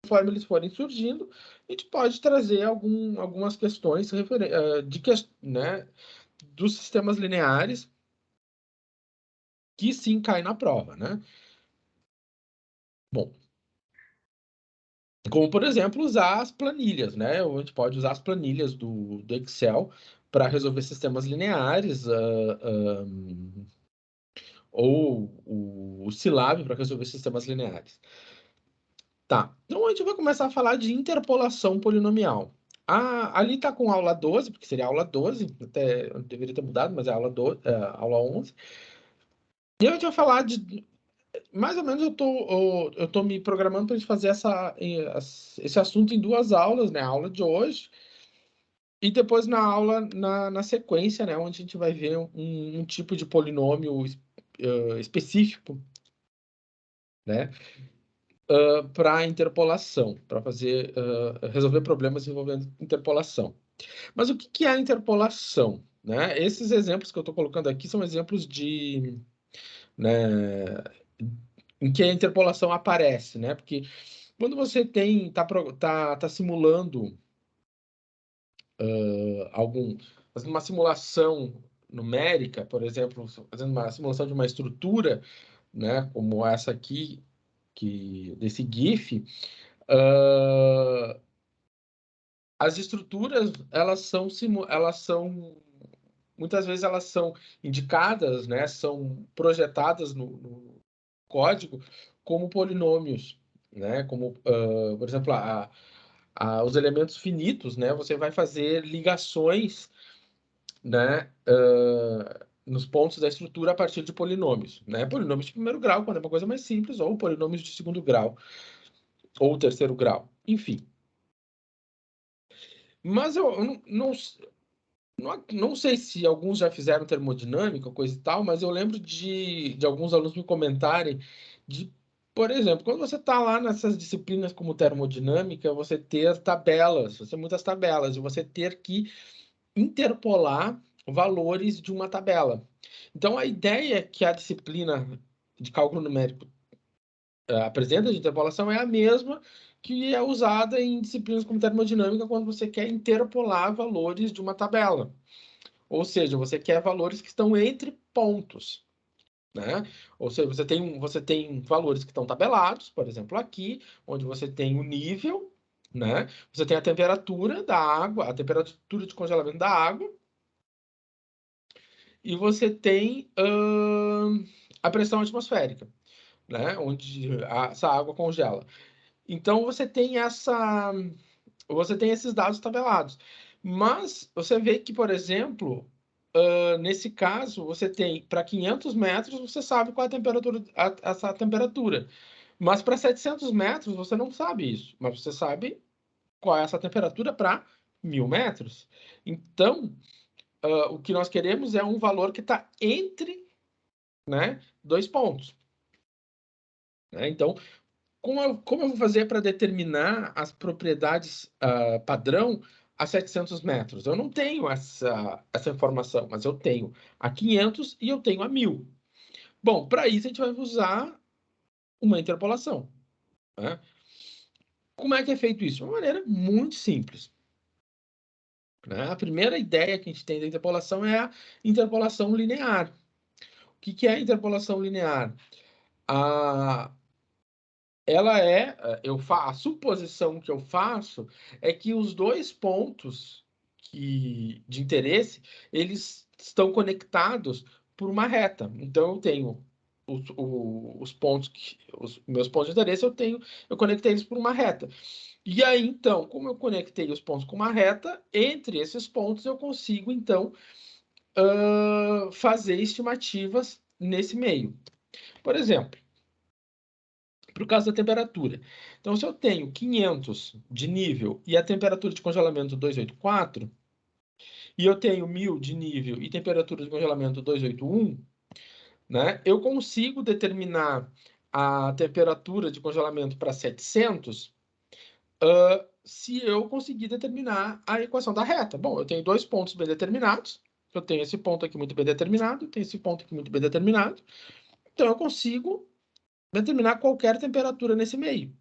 conforme eles forem surgindo, a gente pode trazer algumas questões né, dos sistemas lineares que sim caem na prova, né? Bom, como, por exemplo, usar as planilhas, né? A gente pode usar as planilhas do Excel para resolver sistemas lineares, ou o Scilab para resolver sistemas lineares. Tá, então a gente vai começar a falar de interpolação polinomial. Ali está com aula 12, porque seria aula 12, até eu deveria ter mudado, mas é aula 11. E a gente vai falar de... Mais ou menos eu tô me programando para a gente fazer esse assunto em 2 aulas, né? A aula de hoje e depois na aula, na sequência, né? Onde a gente vai ver um tipo de polinômio específico, né? Para interpolação, para resolver problemas envolvendo interpolação. Mas o que é a interpolação? Né? Esses exemplos que eu estou colocando aqui são exemplos né, em que a interpolação aparece, né? Porque quando você tá simulando fazendo uma simulação numérica, por exemplo, fazendo uma simulação de uma estrutura, né, como essa aqui, desse GIF, as estruturas, elas são muitas vezes elas são indicadas, né, são projetadas no código como polinômios, né, como, por exemplo, os elementos finitos, né, você vai fazer ligações, né, nos pontos da estrutura a partir de polinômios, né, polinômios de primeiro grau, quando é uma coisa mais simples, ou polinômios de segundo grau, ou terceiro grau, enfim. Mas eu não sei se alguns já fizeram termodinâmica, coisa e tal, mas eu lembro de alguns alunos me comentarem por exemplo, quando você está lá nessas disciplinas como termodinâmica, você ter tabelas, você ter muitas tabelas, e você ter que interpolar valores de uma tabela. Então, a ideia que a disciplina de cálculo numérico apresenta de interpolação é a mesma que é usada em disciplinas como termodinâmica quando você quer interpolar valores de uma tabela. Ou seja, você quer valores que estão entre pontos, né? Ou seja, você tem valores que estão tabelados, por exemplo, aqui, onde você tem o nível, né? Você tem a temperatura da água, a temperatura de congelamento da água, e você tem a pressão atmosférica, né? Onde essa água congela. Então você tem esses dados tabelados. Mas você vê que, por exemplo, nesse caso, você tem para 500 metros, você sabe qual é a temperatura, essa temperatura. Mas para 700 metros, você não sabe isso. Mas você sabe qual é essa temperatura para 1000 metros. Então, o que nós queremos é um valor que está entre, né, 2 pontos. Né? Então, como eu vou fazer para determinar as propriedades padrão a 700 metros? Eu não tenho essa informação, mas eu tenho a 500 e eu tenho a 1000. Bom, para isso a gente vai usar uma interpolação. Né? Como é que é feito isso? De uma maneira muito simples. Né? A primeira ideia que a gente tem da interpolação é a interpolação linear. O que é a interpolação linear? A, a suposição que eu faço é que os 2 pontos de interesse, eles estão conectados por uma reta. Então, eu tenho os pontos, os meus pontos de interesse, eu conectei eles por uma reta. E aí, então, como eu conectei os pontos com uma reta, entre esses pontos eu consigo, então, fazer estimativas nesse meio. Por exemplo, para o caso da temperatura. Então, se eu tenho 500 de nível e a temperatura de congelamento 284, e eu tenho 1000 de nível e temperatura de congelamento 281, né, eu consigo determinar a temperatura de congelamento para 700 se eu conseguir determinar a equação da reta. Bom, eu tenho 2 pontos bem determinados, eu tenho esse ponto aqui muito bem determinado, tenho esse ponto aqui muito bem determinado, então eu consigo determinar qualquer temperatura nesse meio.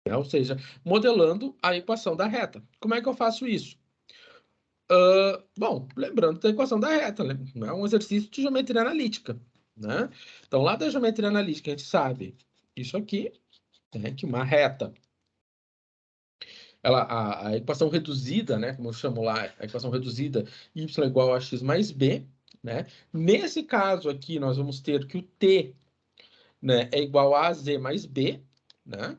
né? Ou seja, modelando a equação da reta. Como é que eu faço isso? Bom, lembrando da equação da reta, né? É um exercício de geometria analítica, né? Então, lá da geometria analítica, a gente sabe isso aqui, né? Que uma reta, a equação reduzida, né? Como eu chamo lá, a equação reduzida, y igual a x mais b, né? Nesse caso aqui, nós vamos ter que o t, né, é igual a z mais b, né?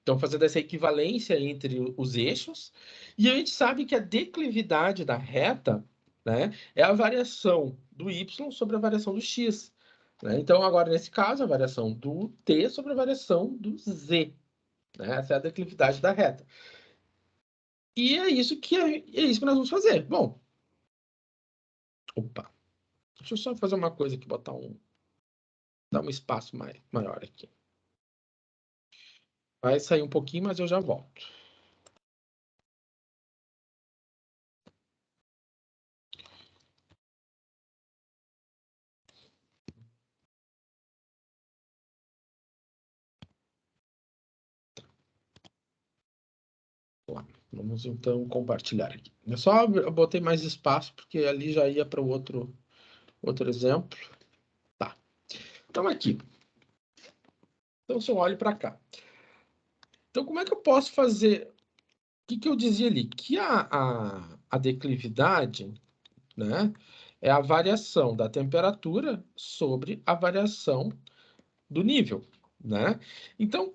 Então, fazendo essa equivalência entre os eixos. E a gente sabe que a declividade da reta, né, é a variação do y sobre a variação do x. Né? Então, agora, nesse caso, a variação do t sobre a variação do z. Né? Essa é a declividade da reta. E é isso que nós vamos fazer. Bom, opa, deixa eu só fazer uma coisa aqui, dar um espaço maior aqui. Vai sair um pouquinho, mas eu já volto. Vamos então compartilhar aqui. Eu botei mais espaço, porque ali já ia para o outro exemplo. Tá. Então, aqui. Então, se eu olho para cá. Então, como é que eu posso fazer? O que eu dizia ali? Que a declividade, né, é a variação da temperatura sobre a variação do nível, né? Então,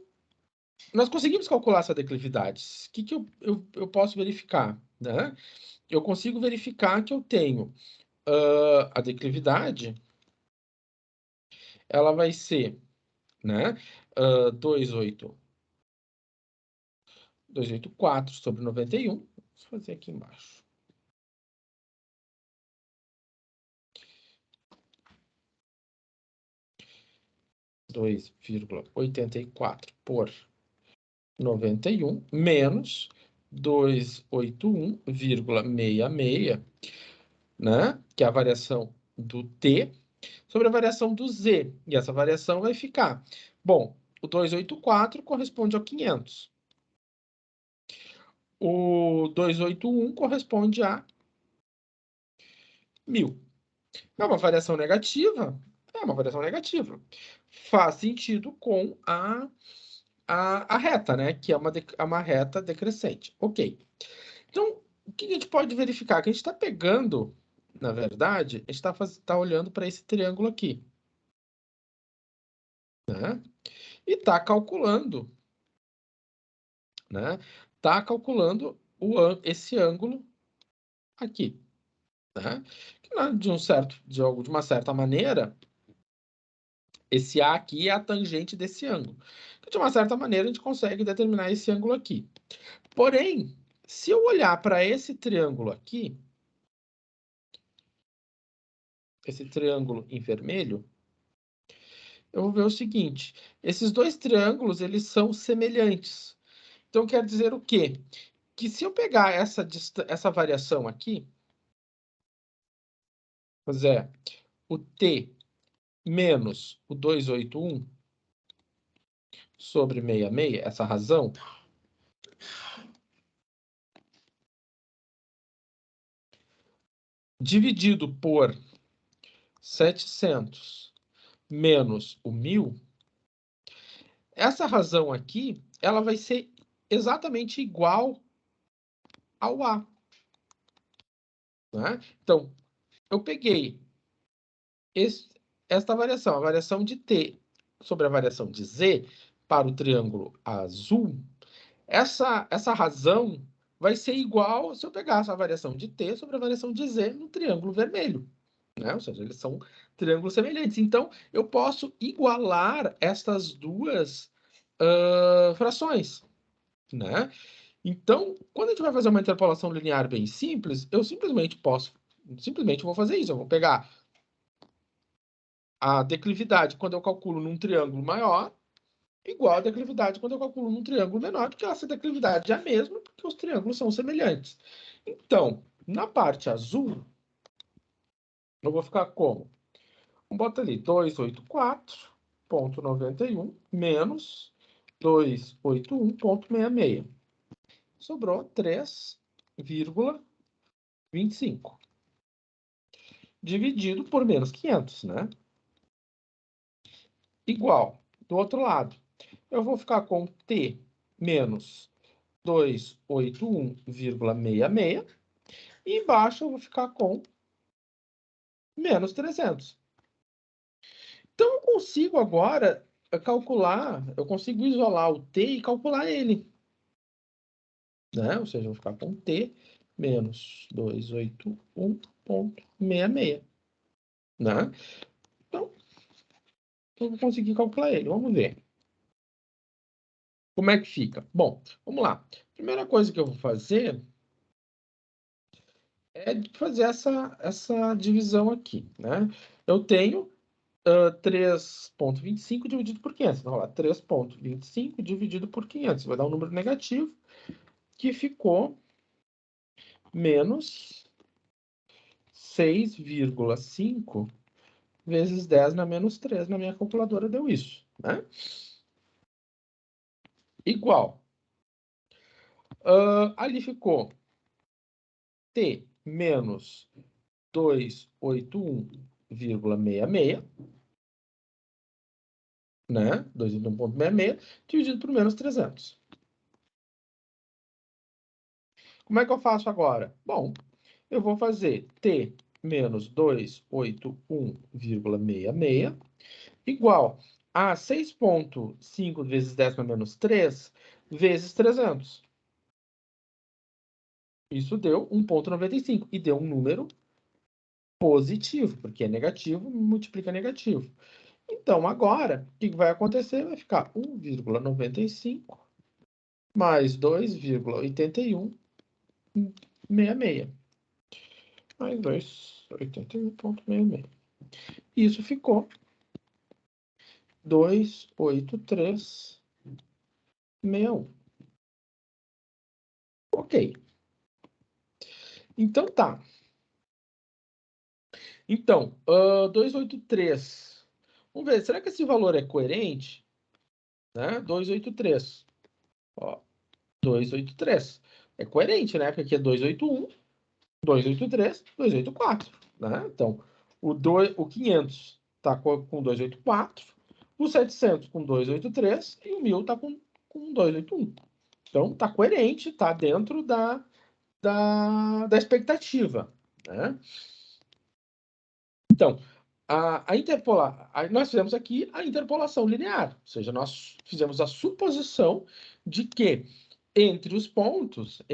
nós conseguimos calcular essa declividade. O que eu posso verificar, né? Eu consigo verificar que eu tenho a declividade, ela vai ser, né, 284 sobre 91. Vou fazer aqui embaixo. 2,84 por 91 menos 281,66, né, que é a variação do t, sobre a variação do z. E essa variação vai ficar... Bom, o 284 corresponde ao 500. O 281 corresponde a 1.000. É uma variação negativa? É uma variação negativa. Faz sentido com a reta, né? Que é uma reta decrescente. Ok. Então, o que a gente pode verificar? Que a gente está pegando, na verdade, a gente está olhando para esse triângulo aqui. Né? E está calculando, né? Está calculando esse ângulo aqui. Né? Que, de uma certa maneira, esse A aqui é a tangente desse ângulo. Então, de uma certa maneira, a gente consegue determinar esse ângulo aqui. Porém, se eu olhar para esse triângulo aqui, esse triângulo em vermelho, eu vou ver o seguinte: esses dois triângulos, eles são semelhantes. Então, quer dizer o quê? Que se eu pegar essa variação aqui, pois é, o t menos o 281 sobre 66, essa razão, dividido por 700 menos o 1.000, essa razão aqui, ela vai ser exatamente igual ao A. Né? Então, eu peguei esta variação, a variação de T sobre a variação de Z para o triângulo azul, essa razão vai ser igual se eu pegasse a variação de T sobre a variação de Z no triângulo vermelho. Né? Ou seja, eles são triângulos semelhantes. Então, eu posso igualar estas duas frações. Né? Então, quando a gente vai fazer uma interpolação linear bem simples, eu simplesmente vou fazer isso. Eu vou pegar a declividade quando eu calculo num triângulo maior, igual a declividade quando eu calculo num triângulo menor, porque essa declividade é a mesma, porque os triângulos são semelhantes. Então, na parte azul, eu vou ficar como? Bota ali 284,91 menos 281,66. Sobrou 3,25. Dividido por menos 500, né? Igual. Do outro lado, eu vou ficar com T menos 281,66. E embaixo eu vou ficar com menos 300. Então, eu consigo agora calcular, eu consigo isolar o T e calcular ele. Né? Ou seja, eu vou ficar com T menos 281,66. Né? Então, eu vou conseguir calcular ele. Vamos ver. Como é que fica? Bom, vamos lá. Primeira coisa que eu vou fazer é fazer essa divisão aqui. Né? Eu tenho 3,25 dividido por 500. Então, lá, 3,25 dividido por 500. Vai dar um número negativo, que ficou menos 6,5 vezes 10 na menos 3. Na minha calculadora deu isso, né? Igual. Ali ficou T menos 281,66, né? 281,66 dividido por menos 300. Como é que eu faço agora? Bom, eu vou fazer T menos 281,66 igual a 6,5 vezes 10 para menos 3 vezes 300. Isso deu 1,95 e deu um número positivo, porque é negativo, multiplica negativo. Então, agora, o que vai acontecer? Vai ficar 1,95 mais 2,8166. Mais 281,66. Isso ficou 283,61. Ok. Então tá. Então, 283. Vamos ver, será que esse valor é coerente? Né? 283. Ó, 283. É coerente, né? Porque aqui é 281, 283, 284. Né? Então, o 500 está com 284, o 700 com 283 e o 1000 está com 281. Então, está coerente, está dentro da expectativa. Né? Então, nós fizemos aqui a interpolação linear, ou seja, nós fizemos a suposição de que entre os pontos, o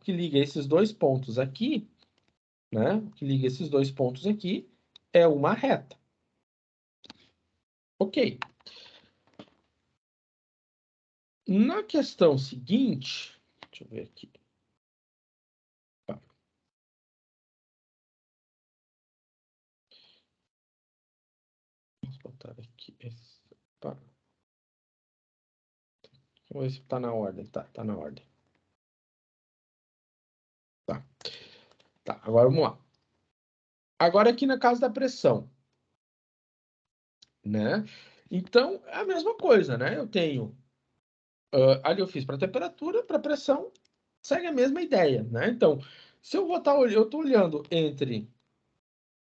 que liga esses dois pontos aqui, né? O que liga esses dois pontos aqui é uma reta. Ok. Na questão seguinte, deixa eu ver aqui. Vamos botar aqui esse. Vamos ver se está na ordem. Tá na ordem. Tá, agora vamos lá. Agora aqui na casa da pressão, né? Então, é a mesma coisa, né? Eu tenho... ali eu fiz para temperatura, para pressão, segue a mesma ideia, né? Então, se eu botar... Eu estou olhando entre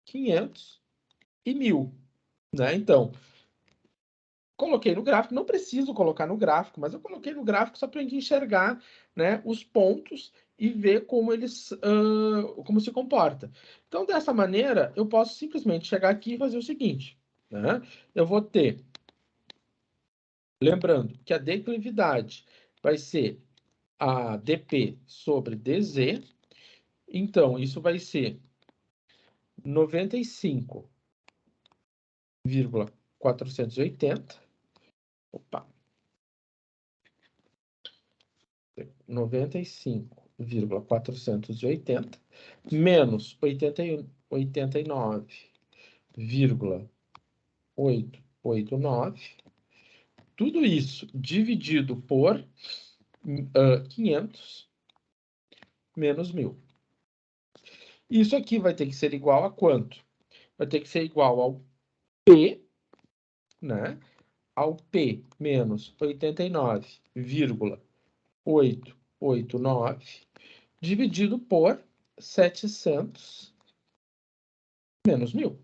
500 e 1000, né? Então, coloquei no gráfico, não preciso colocar no gráfico, mas eu coloquei no gráfico só para a gente enxergar, né, os pontos e ver como eles, como se comporta. Então, dessa maneira, eu posso simplesmente chegar aqui e fazer o seguinte, né? Eu vou ter, lembrando que a declividade vai ser a dp sobre dz, então isso vai ser 95,480. Opa. 95,480 menos 89,889. Tudo isso dividido por 500 menos 1000. Isso aqui vai ter que ser igual a quanto? Vai ter que ser igual ao P, né? ao P menos 89,889 dividido por 700 menos 1.000.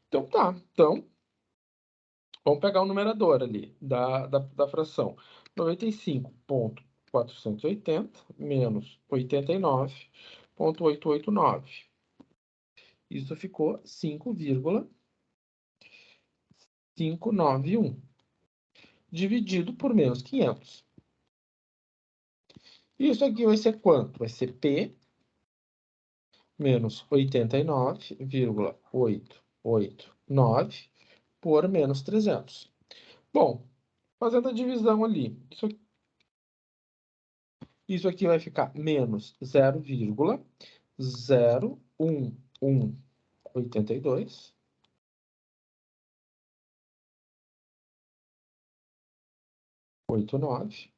Então, tá. Então, vamos pegar o numerador ali da fração. 95,480 menos 89,889. Isso ficou 5,591. Dividido por menos 500. Isso aqui vai ser quanto? Vai ser P menos 89,889 por menos 300. Bom, fazendo a divisão ali, isso aqui vai ficar menos 0,01182 89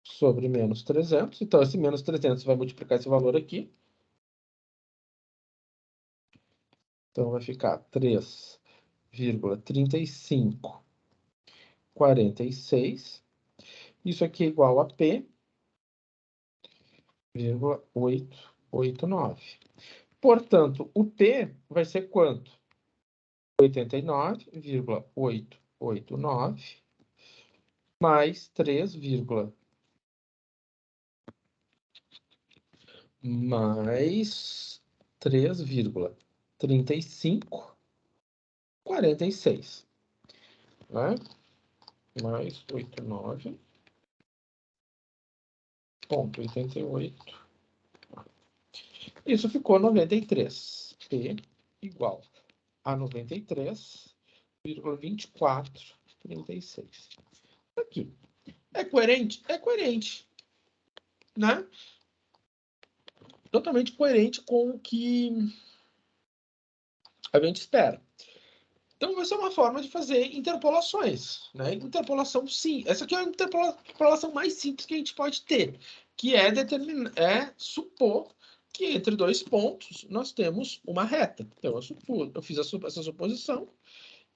sobre menos 300. Então, esse menos 300 vai multiplicar esse valor aqui. Então, vai ficar 3,3546. Isso aqui é igual a P, 889. Portanto, o P vai ser quanto? 89,889 mais 3, mais 3,3546, né? Mais 89,88. Isso ficou 93. P igual a 93,2436. Aqui. É coerente? É coerente. Né? Totalmente coerente com o que a gente espera. Então, vai ser uma forma de fazer interpolações, né? Interpolação, sim. Essa aqui é a interpolação mais simples que a gente pode ter, que é supor que entre dois pontos nós temos uma reta. Então, eu fiz essa suposição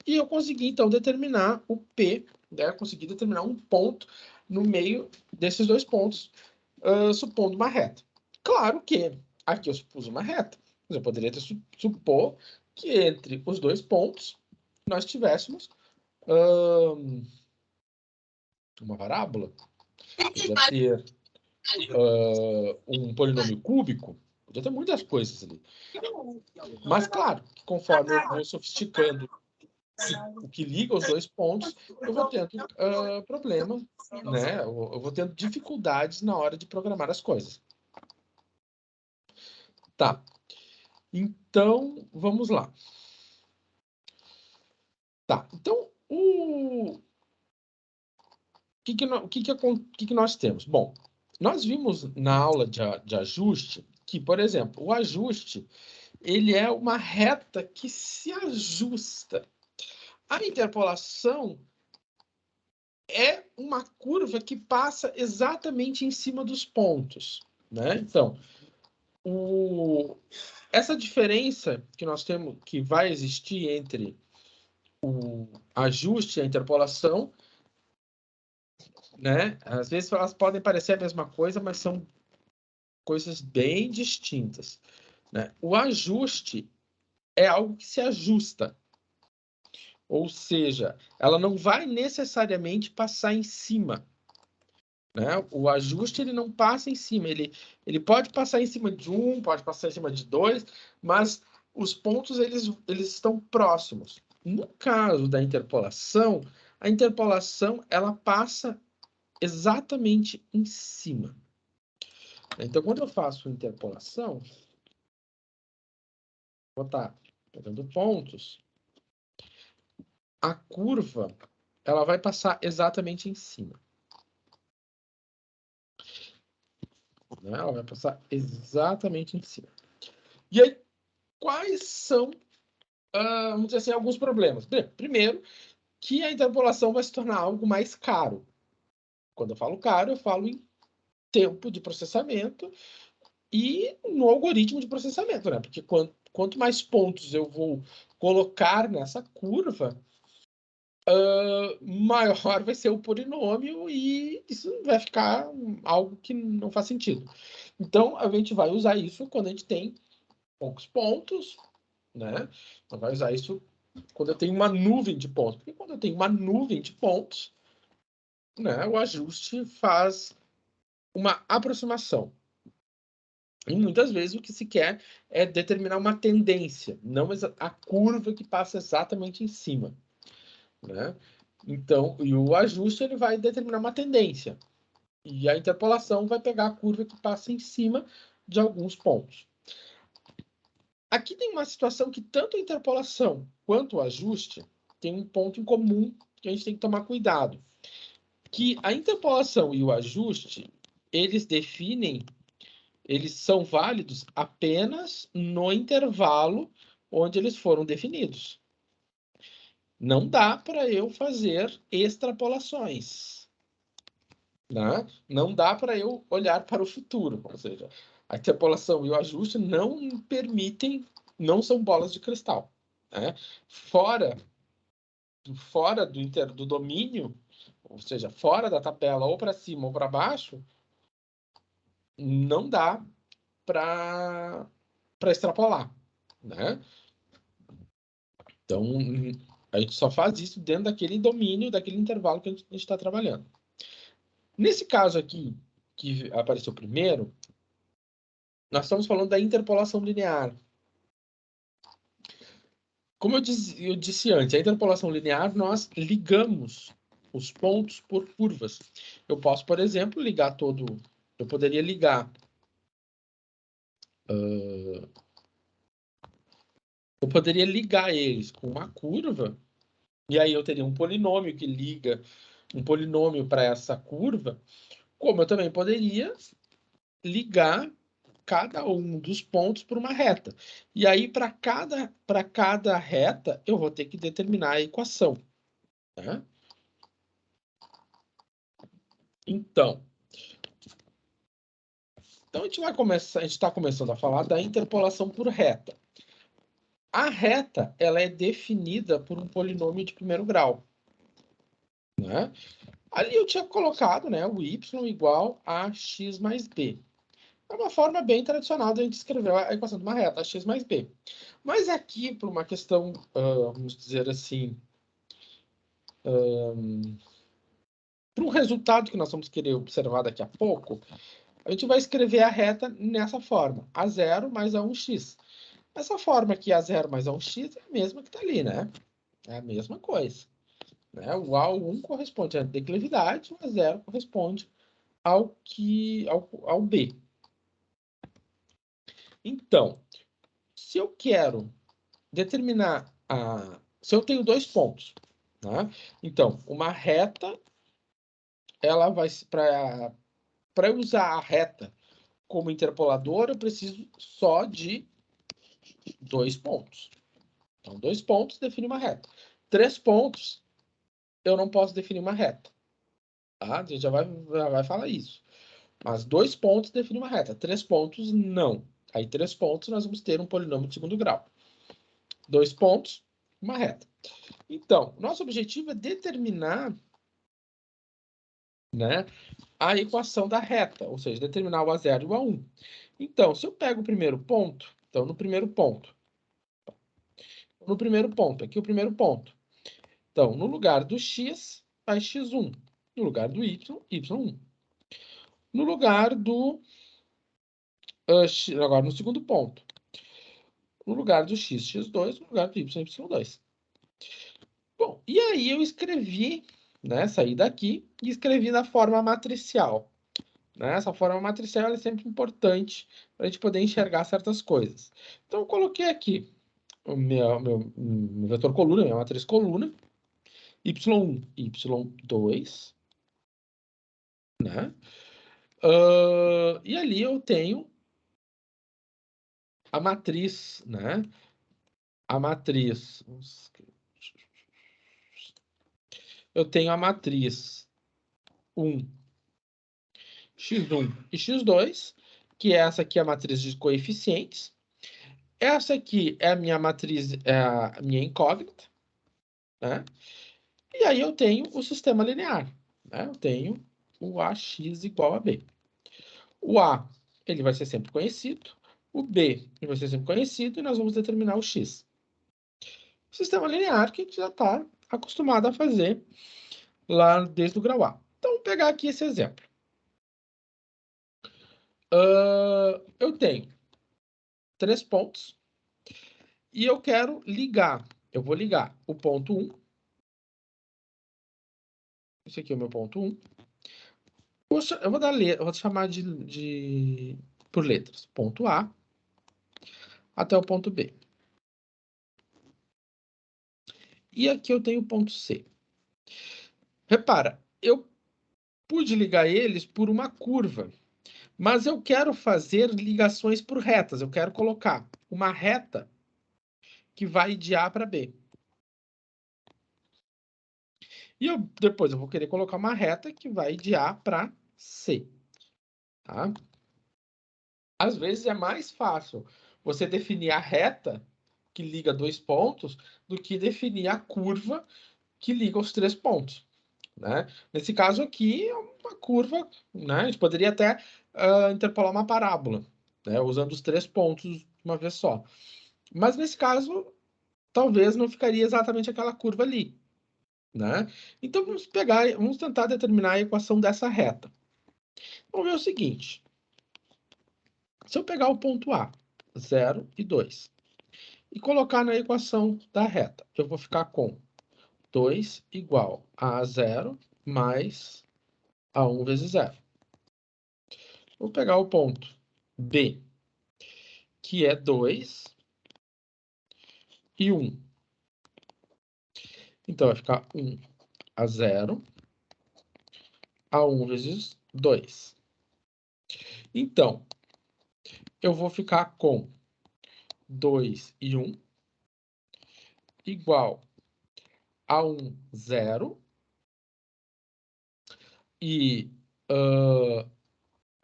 e eu consegui, então, determinar o P, né? Eu consegui determinar um ponto no meio desses dois pontos, supondo uma reta. Claro que aqui eu supus uma reta, mas eu poderia supor que entre os dois pontos nós tivéssemos uma parábola, podia ter um polinômio cúbico, podia ter muitas coisas ali. Mas, claro, que conforme eu vou sofisticando o que liga os dois pontos, eu vou tendo problema, né? Eu vou tendo dificuldades na hora de programar as coisas. Tá. Então, vamos lá. Tá. Então, o que nós temos? Bom, nós vimos na aula de ajuste que, por exemplo, o ajuste ele é uma reta que se ajusta. A interpolação é uma curva que passa exatamente em cima dos pontos, né? Então, essa diferença que nós temos, que vai existir entre o ajuste e a interpolação, né? Às vezes elas podem parecer a mesma coisa, mas são coisas bem distintas, né? O ajuste é algo que se ajusta, ou seja, ela não vai necessariamente passar em cima, né? O ajuste ele não passa em cima, ele pode passar em cima de um, pode passar em cima de dois, mas os pontos eles estão próximos. No caso da interpolação, a interpolação ela passa exatamente em cima. Então, quando eu faço interpolação, vou estar pegando pontos, a curva ela vai passar exatamente em cima. Né? Ela vai passar exatamente em cima. E aí, quais são, vamos dizer assim, alguns problemas? Primeiro, que a interpolação vai se tornar algo mais caro. Quando eu falo caro, eu falo em tempo de processamento e no algoritmo de processamento, né? Porque quanto mais pontos eu vou colocar nessa curva, maior vai ser o polinômio e isso vai ficar algo que não faz sentido. Então, a gente vai usar isso quando a gente tem poucos pontos, né? Então, vai usar isso quando eu tenho uma nuvem de pontos. Porque quando eu tenho uma nuvem de pontos, né, o ajuste faz uma aproximação. E muitas vezes o que se quer é determinar uma tendência, não a curva que passa exatamente em cima, né? Então, e o ajuste ele vai determinar uma tendência. E a interpolação vai pegar a curva que passa em cima de alguns pontos. Aqui tem uma situação que tanto a interpolação quanto o ajuste tem um ponto em comum que a gente tem que tomar cuidado. Que a interpolação e o ajuste, eles são válidos apenas no intervalo onde eles foram definidos. Não dá para eu fazer extrapolações. Né? Não dá para eu olhar para o futuro. Ou seja, a interpolação e o ajuste não permitem, não são bolas de cristal. Né? Fora do domínio, ou seja, fora da tabela, ou para cima ou para baixo, não dá para extrapolar. Né? Então, a gente só faz isso dentro daquele domínio, daquele intervalo que a gente está trabalhando. Nesse caso aqui, que apareceu primeiro, nós estamos falando da interpolação linear. Como eu disse antes, a interpolação linear, nós ligamos os pontos por curvas. Eu posso, por exemplo, ligar todo... Eu poderia ligar... eu poderia ligar eles com uma curva, e aí eu teria um polinômio que liga um polinômio para essa curva, como eu também poderia ligar cada um dos pontos por uma reta. E aí, para cada reta, eu vou ter que determinar a equação. Né? Então, a gente está começando a falar da interpolação por reta. A reta, ela é definida por um polinômio de primeiro grau. Né? Ali eu tinha colocado, né, o y igual a x mais b. É uma forma bem tradicional de a gente escrever a equação de uma reta, x mais b. Mas aqui, por uma questão, vamos dizer assim, para um resultado que nós vamos querer observar daqui a pouco, a gente vai escrever a reta nessa forma, A0 mais A1x. Essa forma aqui, A0 mais A1x, é a mesma que está ali, né? É a mesma coisa. Né? O A1 corresponde à declividade, o A0 corresponde ao B. Então, se eu quero determinar se eu tenho dois pontos, né? Então, uma reta, ela vai para eu usar a reta como interpolador, eu preciso só de 2 pontos. Então, 2 pontos define uma reta. 3 pontos, eu não posso definir uma reta. Tá? A gente já vai falar isso. Mas 2 pontos define uma reta. 3 pontos, não. Aí, 3 pontos, nós vamos ter um polinômio de segundo grau. 2 pontos, uma reta. Então, nosso objetivo é determinar, né, a equação da reta, ou seja, determinar o A0 e o A1. Então, se eu pego o primeiro ponto, então, no primeiro ponto, aqui o primeiro ponto. Então, no lugar do x, vai x1. No lugar do y, y1. No lugar do... agora, no segundo ponto. No lugar do x, x2. No lugar do y, y2. Bom, e aí eu escrevi, né, saí daqui e escrevi na forma matricial. Né? Essa forma matricial é sempre importante para a gente poder enxergar certas coisas. Então, eu coloquei aqui o meu vetor coluna, minha matriz coluna, y1, y2, né? E ali eu tenho a matriz, né? A matriz. Eu tenho a matriz 1, x1 e x2, que é essa aqui, a matriz de coeficientes. Essa aqui é a minha matriz, é a minha incógnita, né? E E aí eu tenho o sistema linear, né? Eu tenho o AX igual a B. O A, ele vai ser sempre conhecido, o B ele vai ser sempre conhecido, e nós vamos determinar o X. Sistema linear que a gente já está acostumado a fazer lá desde o grau A. Então, vou pegar aqui esse exemplo. Eu tenho 3 pontos e eu quero ligar. Eu vou ligar o ponto 1. Esse aqui é o meu ponto 1. Eu vou chamar por letras. Ponto A até o ponto B. E aqui eu tenho o ponto C. Repara, eu pude ligar eles por uma curva, mas eu quero fazer ligações por retas. Eu quero colocar uma reta que vai de A para B. E depois eu vou querer colocar uma reta que vai de A para C. Tá? Às vezes é mais fácil você definir a reta que liga 2 pontos do que definir a curva que liga os 3 pontos. Né? Nesse caso aqui, é uma curva, né? A gente poderia até interpolar uma parábola, né? Usando os 3 pontos de uma vez só. Mas nesse caso, talvez não ficaria exatamente aquela curva ali. Né? Então vamos tentar determinar a equação dessa reta. Vamos ver o seguinte. Se eu pegar o ponto A, 0 e 2, e colocar na equação da reta, eu vou ficar com 2 igual a 0 mais A1 vezes 0. Vou pegar o ponto B, que é 2 e 1. Então, vai ficar 1 a 0, A1 vezes 2. Então, eu vou ficar com 2 e 1 igual a 1, 0. E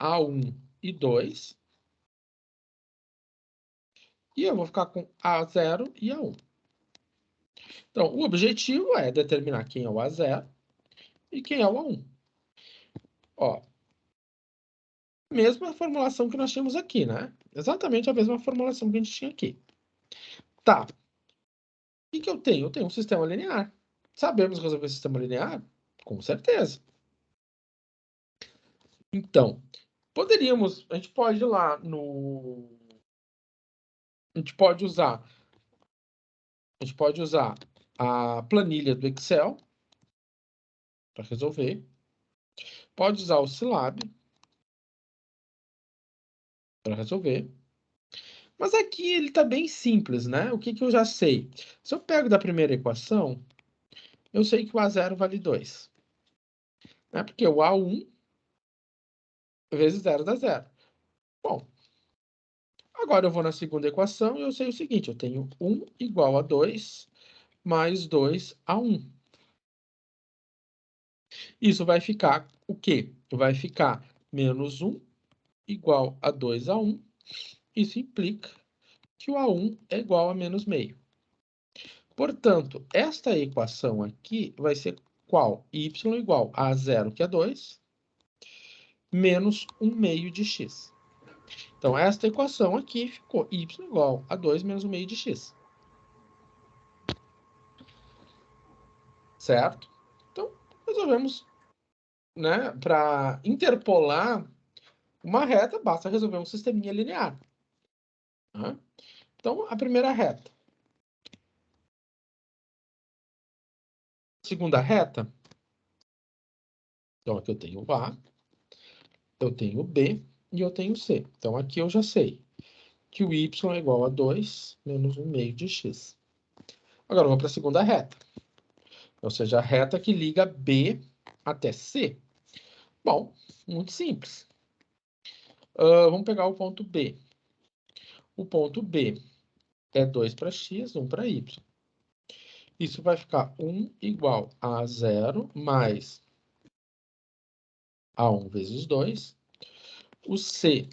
A1 e 2. E eu vou ficar com A0 e A1. Então, o objetivo é determinar quem é o A0 e quem é o A1. Ó, mesma formulação que nós tínhamos aqui, né? Exatamente a mesma formulação que a gente tinha aqui. Tá. O que eu tenho? Eu tenho um sistema linear. Sabemos resolver sistema linear? Com certeza. Então, a gente pode ir lá no... A gente pode usar a planilha do Excel para resolver. Pode usar o Scilab para resolver. Mas aqui ele está bem simples, né? O que eu já sei? Se eu pego da primeira equação, eu sei que o A0 vale 2. Né? Porque o A1 vezes 0 dá 0. Bom, agora eu vou na segunda equação e eu sei o seguinte, eu tenho 1 igual a 2 mais 2 a 1. Isso vai ficar o quê? Vai ficar menos 1 igual a 2 a 1. Isso implica que o A1 é igual a menos meio. Portanto, esta equação aqui vai ser qual? Y igual a 0, que é 2, menos 1 meio de x. Então, esta equação aqui ficou y igual a 2 menos 1 meio de x. Certo? Então, resolvemos, né? Para interpolar uma reta, basta resolver um sisteminha linear. Né? Então, a primeira reta. Segunda reta. Então, aqui eu tenho o A, eu tenho o B e eu tenho o C. Então, aqui eu já sei que o y é igual a 2 menos 1 meio de x. Agora, eu vou para a segunda reta. Ou seja, a reta que liga B até C. Bom, muito simples. Vamos pegar o ponto B. O ponto B é 2 para x, 1 para y. Isso vai ficar 1 igual a 0 mais A1 vezes 2. O C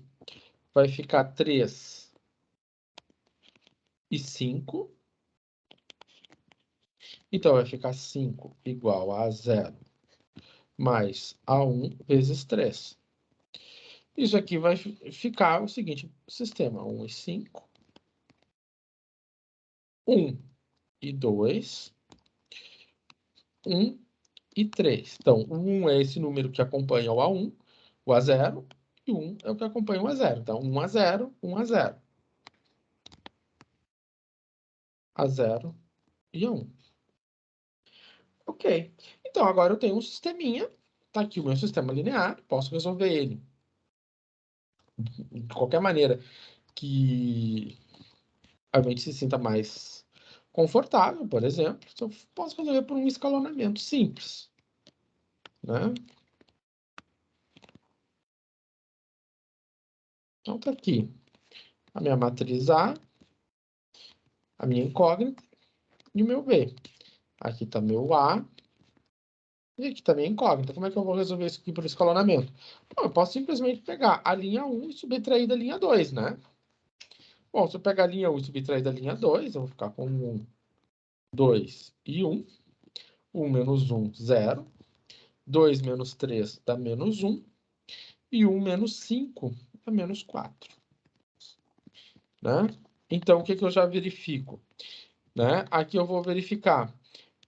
vai ficar 3 e 5. Então, vai ficar 5 igual a 0 mais A1 vezes 3. Isso aqui vai ficar o seguinte sistema: 1 e 5, 1 e 2, 1 e 3. Então, o 1 é esse número que acompanha o A1, o A0, e o 1 é o que acompanha o A0. Então, 1 a 0, 1 a 0. A0 e A1. Ok. Então, agora eu tenho um sisteminha. Tá aqui o meu sistema linear. Posso resolver ele de qualquer maneira que a gente se sinta mais confortável, por exemplo. Eu posso resolver por um escalonamento simples, né? Então, tá aqui a minha matriz A, a minha incógnita e o meu B. Aqui está meu A e aqui está minha incógnita. Como é que eu vou resolver isso aqui por escalonamento? Bom, eu posso simplesmente pegar a linha 1 e subtrair da linha 2, né? Bom, se eu pegar a linha 1 e subtrair da linha 2, eu vou ficar com 1, 2 e 1. 1 menos 1, 0. 2 menos 3 dá menos 1. E 1 menos 5 dá menos 4. Né? Então, o que eu já verifico? Né? Aqui eu vou verificar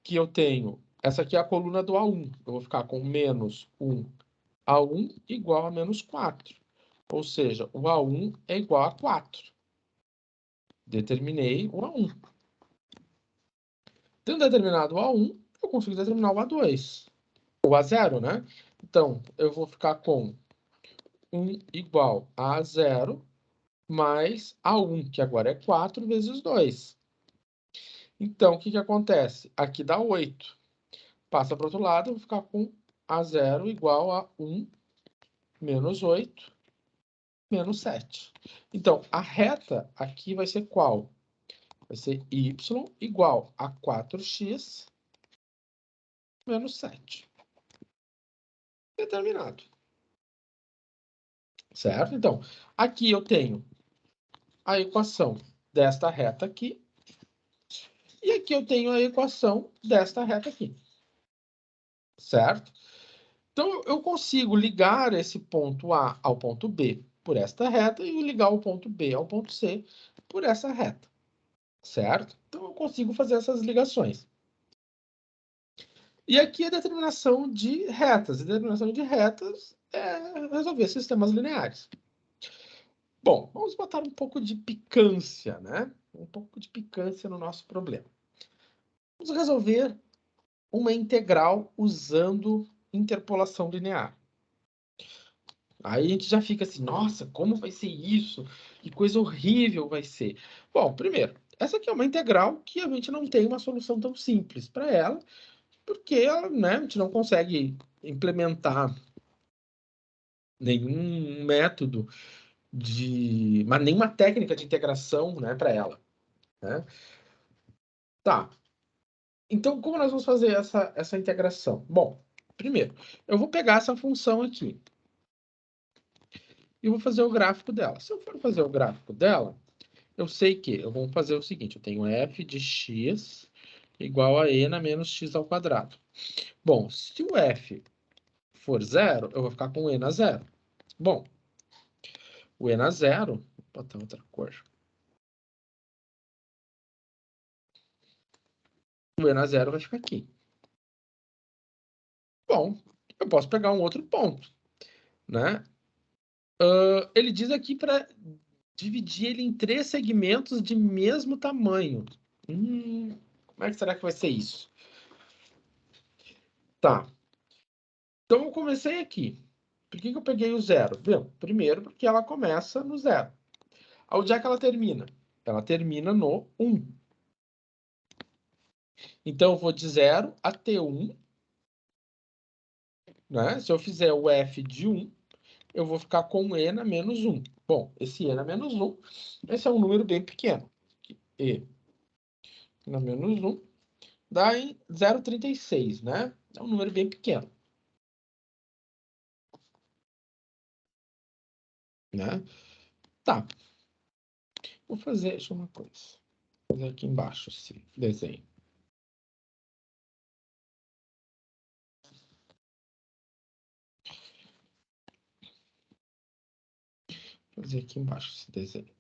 que eu tenho... Essa aqui é a coluna do A1. Eu vou ficar com menos 1 A1 igual a menos 4. Ou seja, o A1 é igual a 4. Determinei o A1. Tendo determinado o A1, eu consigo determinar o A2. O A0, né? Então, eu vou ficar com 1 igual a 0 mais A1, que agora é 4 vezes 2. Então, o que acontece? Aqui dá 8. Passa para o outro lado, eu vou ficar com A0 igual a 1 menos 8 menos 7. Então, a reta aqui vai ser qual? Vai ser y igual a 4x menos 7. Determinado. Certo? Então, aqui eu tenho a equação desta reta aqui. E aqui eu tenho a equação desta reta aqui. Certo? Então, eu consigo ligar esse ponto A ao ponto B por esta reta e ligar o ponto B ao ponto C por essa reta. Certo? Então, eu consigo fazer essas ligações. E aqui a determinação de retas. A determinação de retas é resolver sistemas lineares. Bom, vamos botar um pouco de picância, né? Um pouco de picância no nosso problema. Vamos resolver uma integral usando interpolação linear. Aí a gente já fica assim, nossa, como vai ser isso? Que coisa horrível vai ser. Bom, primeiro, essa aqui é uma integral que a gente não tem uma solução tão simples para ela, porque né, a gente não consegue implementar nenhum método mas nenhuma técnica de integração, né, para ela, né? Tá. Então, como nós vamos fazer essa integração? Bom, primeiro, eu vou pegar essa função aqui e vou fazer o gráfico dela. Se eu for fazer o gráfico dela, eu sei que eu vou fazer o seguinte, eu tenho f de x igual a e na menos x ao quadrado. Bom, se o f for zero, eu vou ficar com e na zero. Bom, o e na zero, vou botar outra cor. O e na zero vai ficar aqui. Bom, eu posso pegar um outro ponto, né? Ele diz aqui para dividir ele em 3 segmentos de mesmo tamanho. Como é que será que vai ser isso? Tá. Então, eu comecei aqui. Por que eu peguei o zero? Bom, primeiro, porque ela começa no zero. Onde é que ela termina? Ela termina no 1. Então, eu vou de 0 até 1. Né? Se eu fizer o f de 1, eu vou ficar com e na menos 1. Bom, esse e na menos 1, esse é um número bem pequeno. E na menos 1 dá em 0,36, né? É um número bem pequeno. Né? Tá. Vou fazer, deixa uma coisa. Vou fazer aqui embaixo esse desenho. fazer aqui embaixo esse desenho.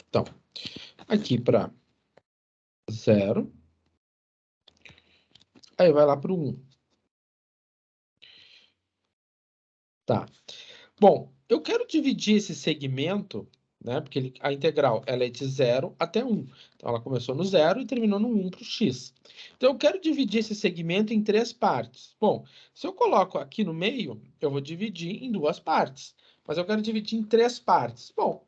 Então, aqui para 0. Aí vai lá para o 1. Tá. Bom, eu quero dividir esse segmento, né? Porque a integral ela é de 0 até 1. Então, ela começou no 0 e terminou no 1 para o x. Então, eu quero dividir esse segmento em 3 partes. Bom, se eu coloco aqui no meio, eu vou dividir em 2 partes. Mas eu quero dividir em 3 partes. Bom,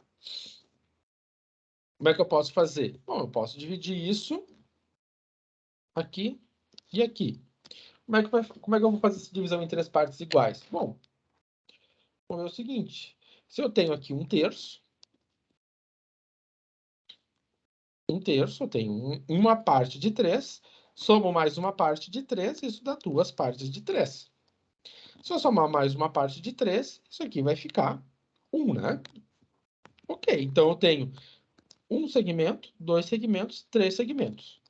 como é que eu posso fazer? Bom, eu posso dividir isso aqui e aqui. Como é que eu vou fazer essa divisão em 3 partes iguais? Bom, vamos ver o seguinte. Se eu tenho aqui 1/3, eu tenho uma parte de 3, somo mais uma parte de 3, isso dá 2 partes de 3. Se eu somar mais uma parte de 3, isso aqui vai ficar 1, né? Ok, então eu tenho um segmento, 2 segmentos, 3 segmentos.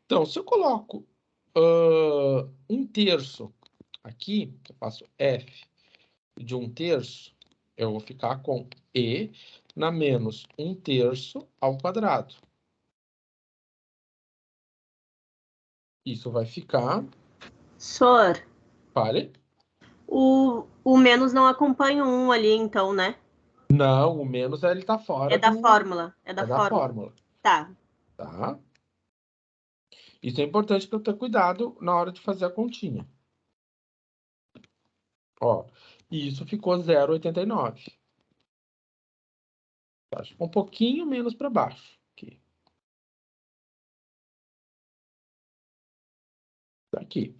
Então, se eu coloco 1/3 aqui, eu faço f de 1/3, eu vou ficar com e na menos 1/3 ao quadrado. Isso vai ficar... Sor, Fale. o menos não acompanha o 1 ali, então, né? Não, o menos ele tá fora É da do... fórmula. É da É da fórmula. fórmula, Tá. tá? Isso é importante para eu ter cuidado na hora de fazer a continha. Ó, e isso ficou 0,89. Um pouquinho menos para baixo. Aqui. Tá aqui.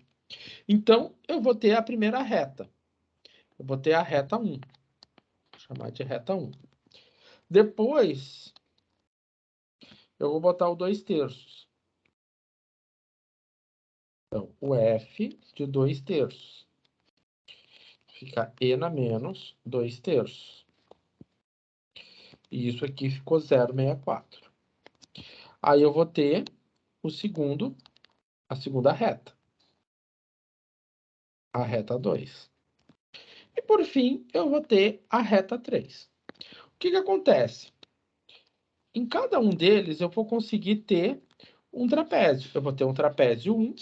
Então, eu vou ter a primeira reta. Eu vou ter a reta 1. Vou chamar de reta 1. Depois, eu vou botar o 2/3. Então, o f de 2/3. Fica e na menos 2/3. E isso aqui ficou 0,64. Aí eu vou ter a segunda reta. A reta 2. E por fim, eu vou ter a reta 3. O que acontece? Em cada um deles, eu vou conseguir ter um trapézio. Eu vou ter um trapézio 1,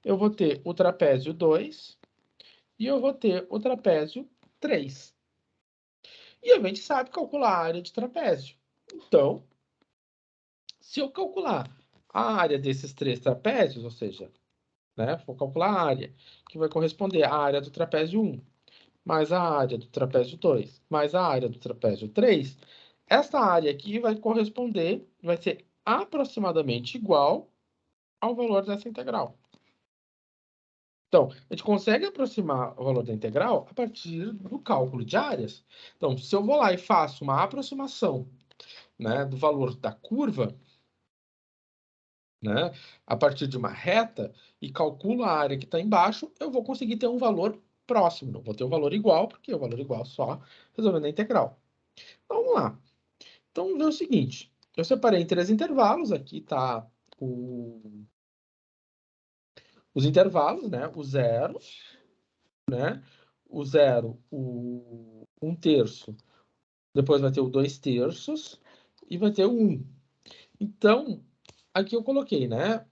eu vou ter o trapézio 2 e eu vou ter o trapézio 3. E a gente sabe calcular a área de trapézio. Então, se eu calcular a área desses 3 trapézios, ou seja, né, vou calcular a área, que vai corresponder à área do trapézio 1, mais a área do trapézio 2, mais a área do trapézio 3, essa área aqui vai corresponder, vai ser aproximadamente igual ao valor dessa integral. Então, a gente consegue aproximar o valor da integral a partir do cálculo de áreas. Então, se eu vou lá e faço uma aproximação, né, do valor da curva, né, a partir de uma reta, e calculo a área que está embaixo, eu vou conseguir ter um valor próximo. Não vou ter um valor igual, porque o valor igual só resolvendo a integral. Então, vamos lá. Então, vamos ver o seguinte. Eu separei em 3 intervalos. Aqui está os intervalos, né? O 0, né? O 0, o 1/3. Depois vai ter o 2/3 e vai ter o 1. Então, aqui eu coloquei, né?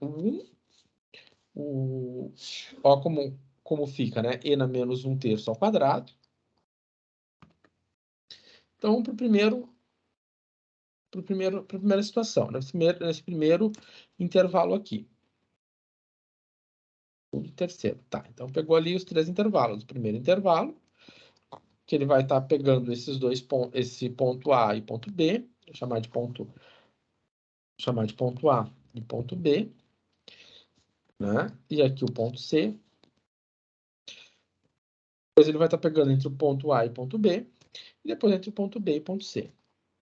Ó como fica, né? E na menos 1/3 ao quadrado. Então, para a primeira situação, nesse primeiro intervalo aqui. O terceiro, tá. Então, pegou ali os 3 intervalos. O primeiro intervalo, que ele vai estar pegando esses dois pontos, esse ponto A e ponto B, vou chamar de ponto A e ponto B, né? E aqui o ponto C. Depois ele vai estar pegando entre o ponto A e ponto B, e depois entre o ponto B e ponto C.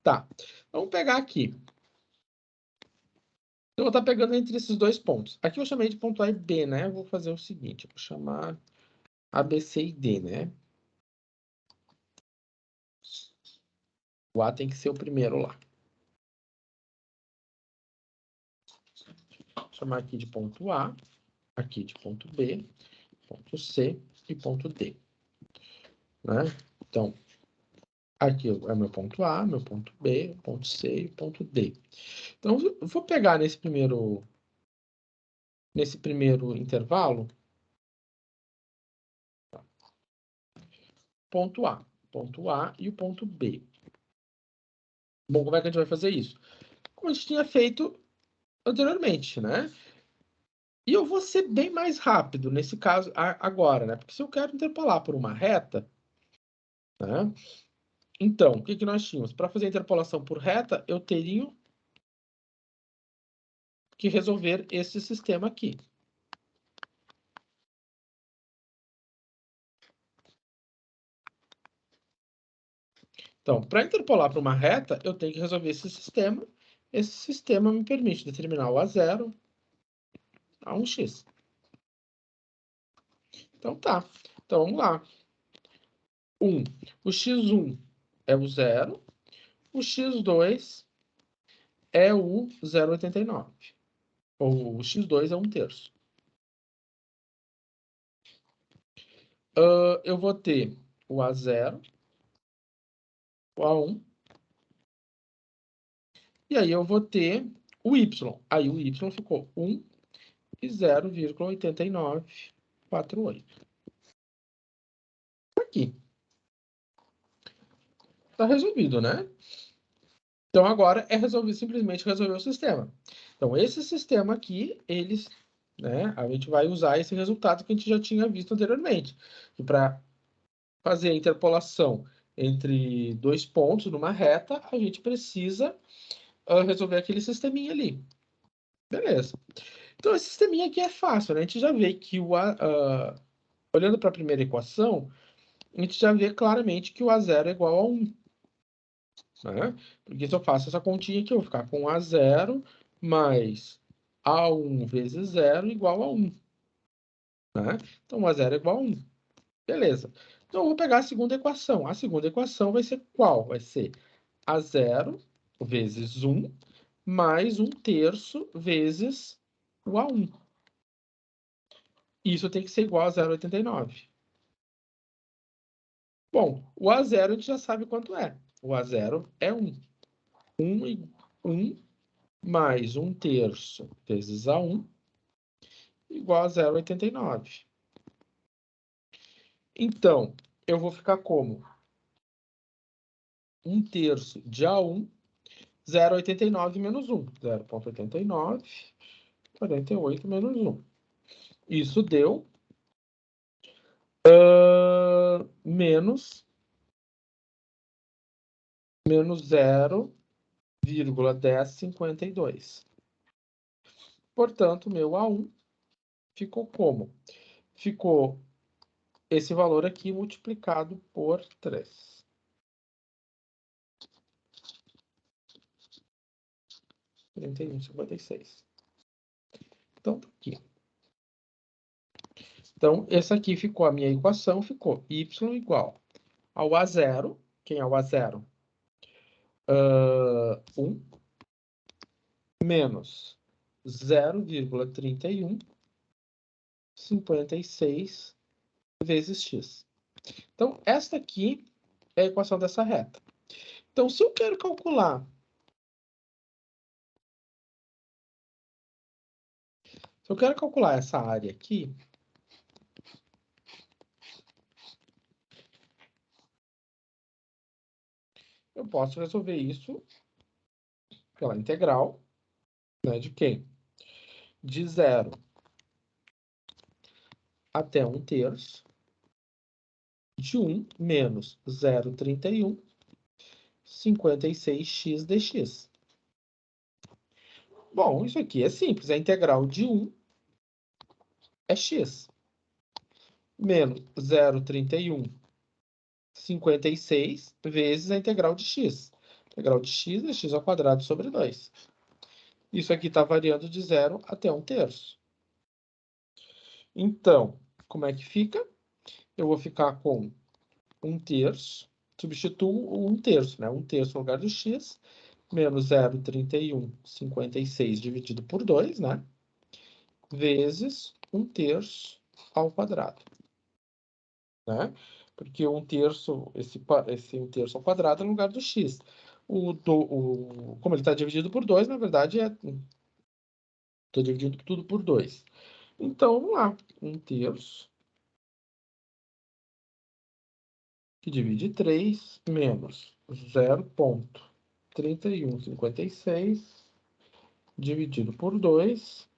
Tá. Vamos pegar aqui. Eu vou estar pegando entre esses dois pontos. Aqui eu chamei de ponto A e B, né? Eu vou fazer o seguinte, eu vou chamar A, B, C e D, né? O A tem que ser o primeiro lá. chamar aqui de ponto A, aqui de ponto B, ponto C e ponto D. Né? Então, aqui é meu ponto A, meu ponto B, ponto C e ponto D. Então, eu vou pegar nesse primeiro intervalo, ponto A e o ponto B. Bom, como é que a gente vai fazer isso? Como a gente tinha feito anteriormente, né? E eu vou ser bem mais rápido nesse caso agora, né? Porque se eu quero interpolar por uma reta, né? Então, o que nós tínhamos? Para fazer a interpolação por reta, eu teria que resolver esse sistema aqui. Então, para interpolar para uma reta, eu tenho que resolver esse sistema. Esse sistema me permite determinar o A0 a 1x. Então, tá. Então, vamos lá. O x1 é o 0. O x2 é o 0,89. Ou o x2 é 1/3. Eu vou ter o A0, o A1. E aí eu vou ter o Y. Aí o Y ficou 1 e 0,8948. Aqui. Está resolvido, né? Então, agora é simplesmente resolver o sistema. Então, esse sistema aqui, né, a gente vai usar esse resultado que a gente já tinha visto anteriormente. E para fazer a interpolação entre dois pontos numa reta, a gente precisa resolver aquele sisteminha ali. Beleza. Então, esse sisteminha aqui é fácil, né? A gente já vê que olhando para a primeira equação, a gente já vê claramente que o A0 é igual a 1. Né? Porque se eu faço essa continha aqui, eu vou ficar com A0 mais A1 vezes 0 igual a 1. Né? Então, A0 é igual a 1. Beleza. Então, eu vou pegar a segunda equação. A segunda equação vai ser qual? Vai ser A0 vezes 1 mais 1/3 vezes o A1. Isso tem que ser igual a 0,89. Bom, o A0 a gente já sabe quanto é. O A0 é 1. 1 mais 1/3 vezes A1 igual a 0,89. Então, eu vou ficar como? 1/3 de A1, 0,89 menos 1. 0,89, 48 menos 1. Isso deu menos 0,1052. Portanto, meu A1 ficou como? Ficou esse valor aqui multiplicado por 3. 31,56. Então, tá aqui. Então, essa aqui ficou a minha equação, ficou y igual ao A0. Quem é o A0? 1 menos 0,3156 vezes x. Então, esta aqui é a equação dessa reta. Então, se eu quero calcular... Se eu quero calcular essa área aqui, eu posso resolver isso pela integral, né, de quem? De 0 até 1/3 de 1 menos 0,31 56x dx. Bom, isso aqui é simples. A integral de 1 é x. Menos 0,31 56 vezes a integral de x. A integral de x é x ao quadrado sobre 2. Isso aqui está variando de 0 até 1/3. Então, como é que fica? Eu vou ficar com 1/3. Substituo o 1/3, né? 1/3 no lugar do x, menos 0,3156 dividido por 2, né? vezes 1/3 ao quadrado. Né? Porque 1/3, esse 1/3 ao quadrado é no lugar do x. Como ele está dividido por 2, na verdade, estou dividindo tudo por 2. Então, vamos lá. 1/3 que divide 3 menos 0,3156 dividido por 2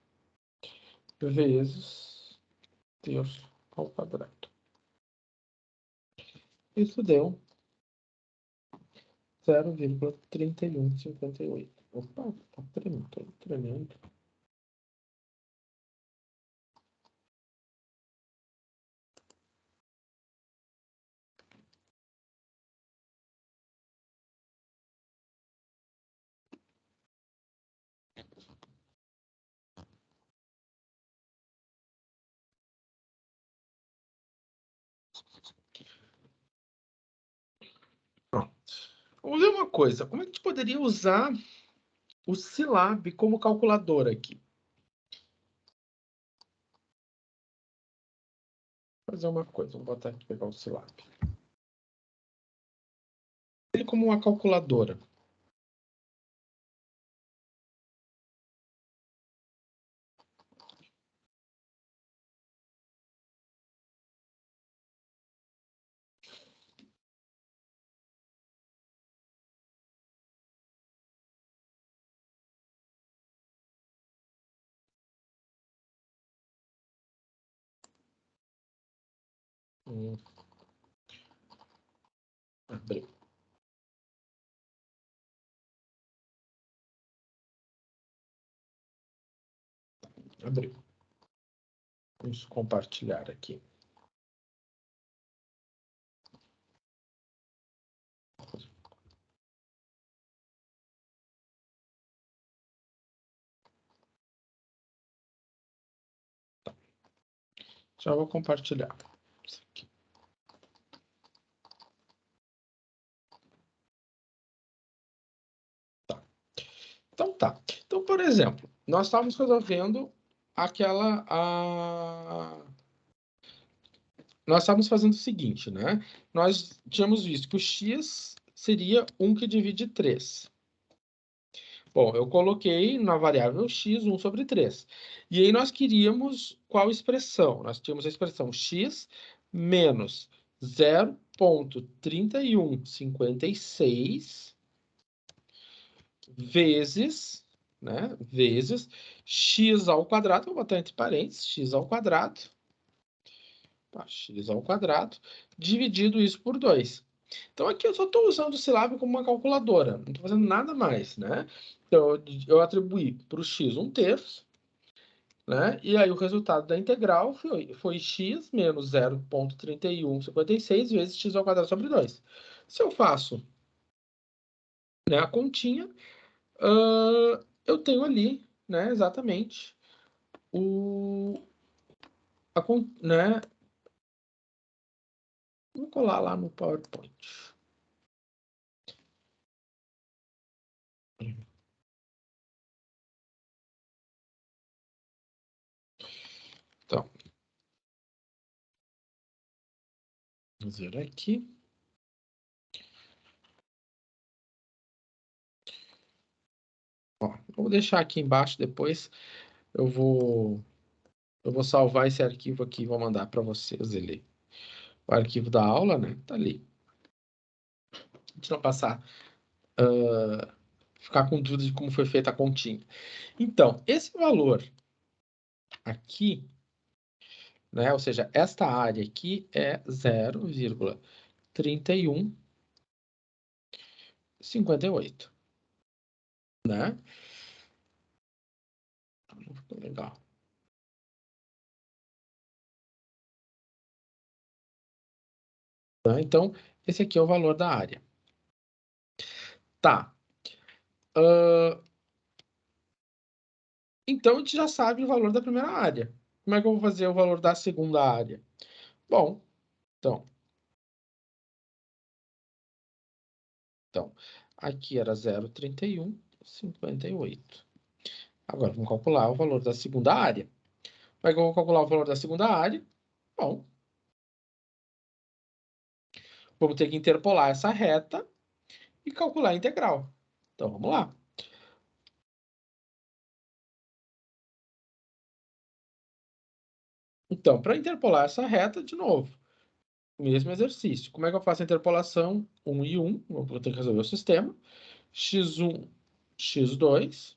vezes terço ao quadrado. Isso deu 0,3158. Opa, tá tremendo. Vamos ver uma coisa. Como é que a gente poderia usar o Silab como calculadora aqui? Vou fazer uma coisa. Vou botar aqui, pegar o Silab. Ele como uma calculadora. Abriu. Abriu. Vamos compartilhar aqui. Já vou compartilhar. Isso aqui. Tá. Então tá. Então, por exemplo, nós estávamos resolvendo nós estávamos fazendo o seguinte, né? Nós tínhamos visto que o x seria 1 que divide 3. Bom, eu coloquei na variável x 1 sobre 3. E aí nós queríamos qual expressão? Nós tínhamos a expressão x menos 0,3156 vezes, né? Vezes x ao quadrado, vou botar entre parênteses, x ao quadrado, x ao quadrado, dividido isso por 2. Então, aqui eu só estou usando o Silab como uma calculadora, não estou fazendo nada mais, né? Então, eu atribuí para o x 1/3, né? E aí o resultado da integral foi x menos 0,3156 vezes x ao quadrado sobre 2. Se eu faço, né, a continha, eu tenho ali, né, exatamente, né? Vou colar lá no PowerPoint. Então, vamos ver aqui. Ó, vou deixar aqui embaixo depois. Eu vou salvar esse arquivo aqui e vou mandar para vocês ele. O arquivo da aula, né? Tá ali. A gente não passar, ficar com dúvida de como foi feita a continha. Então, esse valor aqui, né? Ou seja, esta área aqui é 0,3158, né? Ficou legal. Tá? Então, esse aqui é o valor da área. Tá. Então, a gente já sabe o valor da primeira área. Como é que eu vou fazer o valor da segunda área? Bom, então aqui era 0,3158. Agora, vamos calcular o valor da segunda área. Como é que eu vou calcular o valor da segunda área? Bom, vamos ter que interpolar essa reta e calcular a integral. Então, vamos lá. Então, para interpolar essa reta, de novo, mesmo exercício. Como é que eu faço a interpolação? 1 e 1, vou ter que resolver o sistema. x1, x2.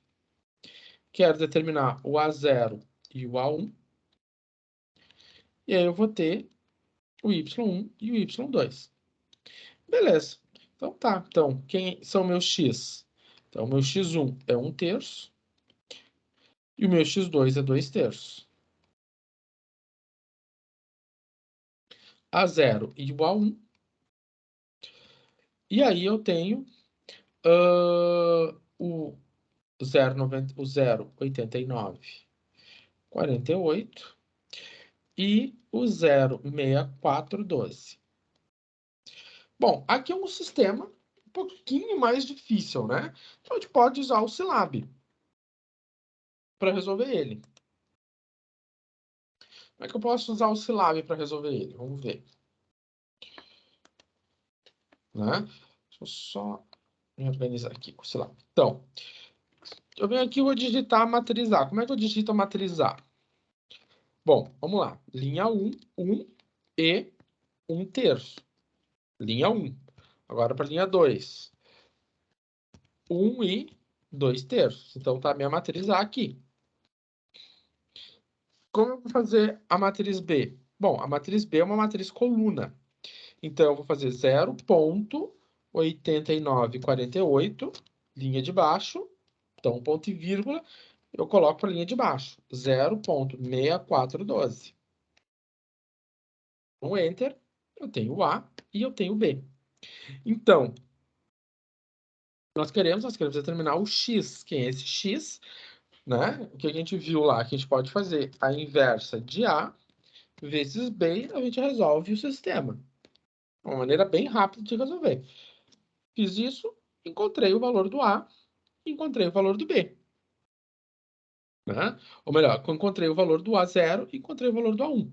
Quero determinar o A0 e o A1. E aí eu vou ter o y1 e o y2. Beleza. Então tá. Então, quem são meus x? Então, o meu x1 é 1/3 e o meu x2 é 2/3. A0 e o A1. E aí eu tenho o 0,8948 e o 0,6412. Bom, aqui é um sistema um pouquinho mais difícil, né? Então, a gente pode usar o Silab para resolver ele. Como é que eu posso usar o Silab para resolver ele? Vamos ver. Né? Deixa eu só me organizar aqui com o Silab. Então, eu venho aqui e vou digitar matriz A. Como é que eu digito a matriz A? Bom, vamos lá. Linha 1, 1 e 1/3. Linha 1. Agora para a linha 2. 1 e 2/3. Então, tá a minha matriz A aqui. Como eu vou fazer a matriz B? Bom, a matriz B é uma matriz coluna. Então, eu vou fazer 0,8948, linha de baixo. Então, ponto e vírgula, eu coloco para a linha de baixo. 0,6412. Um Enter, eu tenho o A e eu tenho o B. Então, nós queremos determinar o X. Quem é esse X? Né? O que a gente viu lá, que a gente pode fazer a inversa de A vezes B, a gente resolve o sistema. Uma maneira bem rápida de resolver. Fiz isso, encontrei o valor do A, encontrei o valor do B. Né? Ou melhor, encontrei o valor do A0 e encontrei o valor do A1.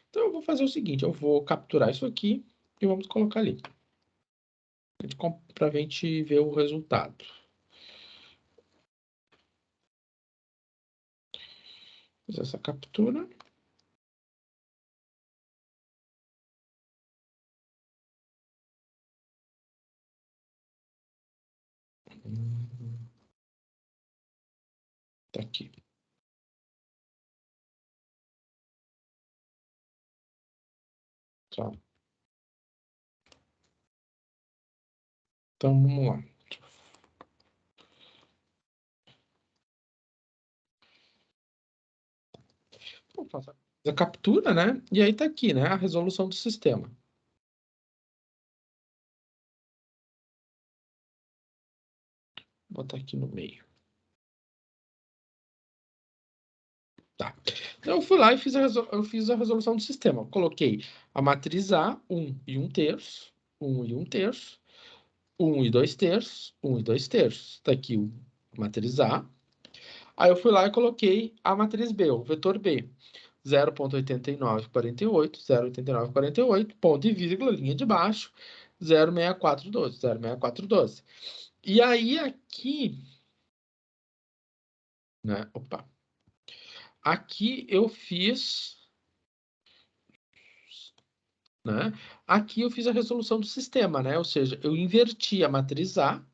Então, eu vou fazer o seguinte, eu vou capturar isso aqui e vamos colocar ali. Para a gente ver o resultado. Fazer essa captura. Tá aqui. Tá. Então, vamos lá. Vamos fazer a captura, né? E aí tá aqui, né? A resolução do sistema. Vou botar aqui no meio. Tá. Então, eu fui lá e fiz a resolução do sistema. Coloquei a matriz A, 1 e 1/3, 1 e 1/3, 1 e 2/3, 1 e 2/3. Tá aqui o matriz A. Aí eu fui lá e coloquei a matriz B, o vetor B. 0,8948, 0,8948, ponto e vírgula, linha de baixo, 0,6412, 0,6412. E aí aqui, né? Opa. Aqui eu fiz, né? Aqui eu fiz a resolução do sistema, né? Ou seja, eu inverti a matriz A, ou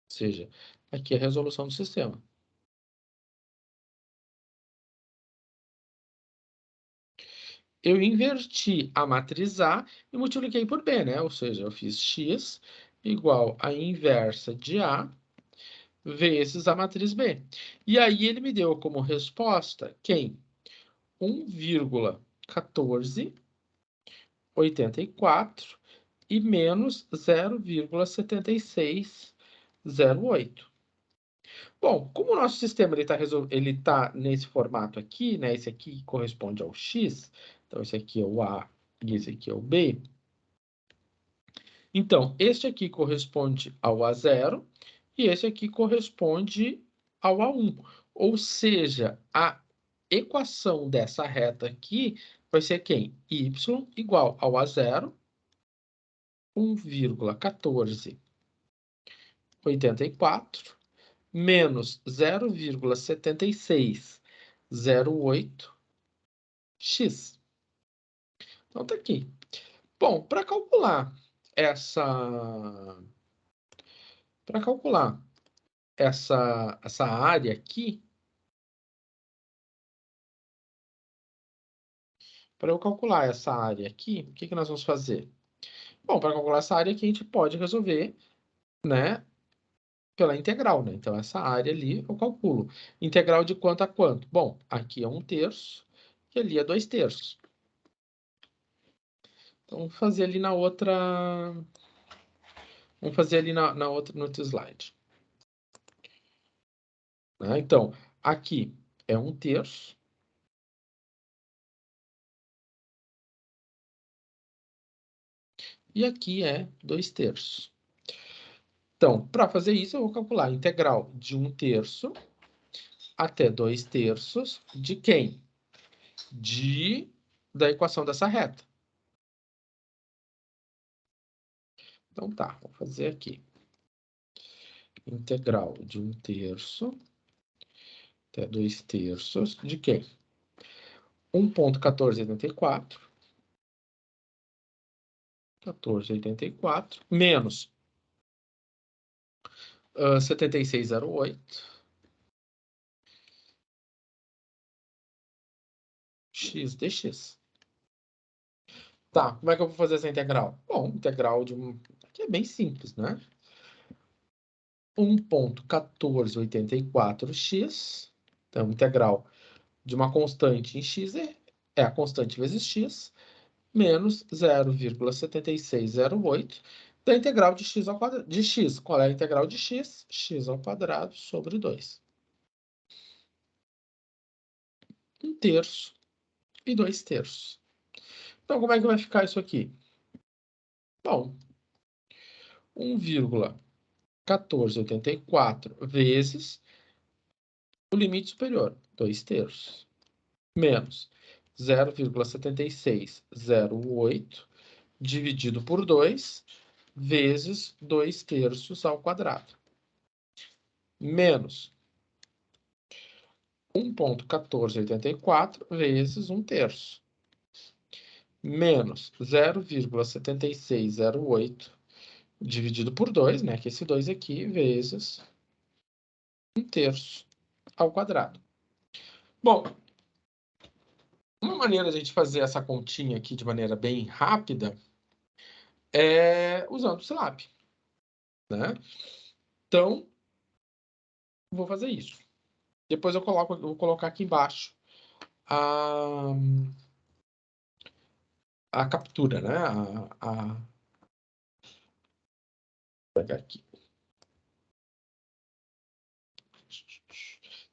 seja, aqui é a resolução do sistema. Eu inverti a matriz A e multipliquei por B, né? Ou seja, eu fiz x igual a inversa de A vezes a matriz B. E aí ele me deu como resposta quem? 1,1484 e menos 0,7608. Bom, como o nosso sistema ele tá nesse formato aqui, né? Esse aqui corresponde ao x, então esse aqui é o A e esse aqui é o B. Então, este aqui corresponde ao A0 e esse aqui corresponde ao A1. Ou seja, equação dessa reta aqui vai ser quem? Y igual ao A0, 1,1484 menos 0,7608x. Então tá aqui. Bom, para calcular essa área aqui, para eu calcular essa área aqui, o que nós vamos fazer? Bom, para calcular essa área aqui, a gente pode resolver, né, pela integral, né? Então, essa área ali eu calculo. Integral de quanto a quanto? Bom, aqui é 1/3 e ali é 2/3. Então, vamos fazer ali na outra... Vamos fazer ali no outro slide. Né? Então, aqui é 1/3. E aqui é 2/3. Então, para fazer isso, eu vou calcular a integral de 1/3 até 2/3 de quem? Da equação dessa reta. Então tá, vou fazer aqui. Integral de 1/3 até 2/3 de quem? 1,1484. 1484 menos 7608 x dx. Tá, como é que eu vou fazer essa integral? Bom, integral de aqui é bem simples, né? 1,1484x, então integral de uma constante em x é a constante vezes x, menos 0,7608 da integral de x ao quadrado. De x, qual é a integral de x? X ao quadrado sobre 2. 1/3 e 2/3. Então, como é que vai ficar isso aqui? Bom, 1,1484 vezes o limite superior, 2/3, menos 0,7608 dividido por 2 vezes 2/3 ao quadrado, menos 1,1484 vezes 1/3, menos 0,7608 dividido por 2, né, que esse 2 aqui, vezes 1/3 ao quadrado. Bom, uma maneira de a gente fazer essa continha aqui de maneira bem rápida é usando o Silab, né? Então, vou fazer isso. Depois eu vou colocar aqui embaixo a captura, né? Vou pegar aqui.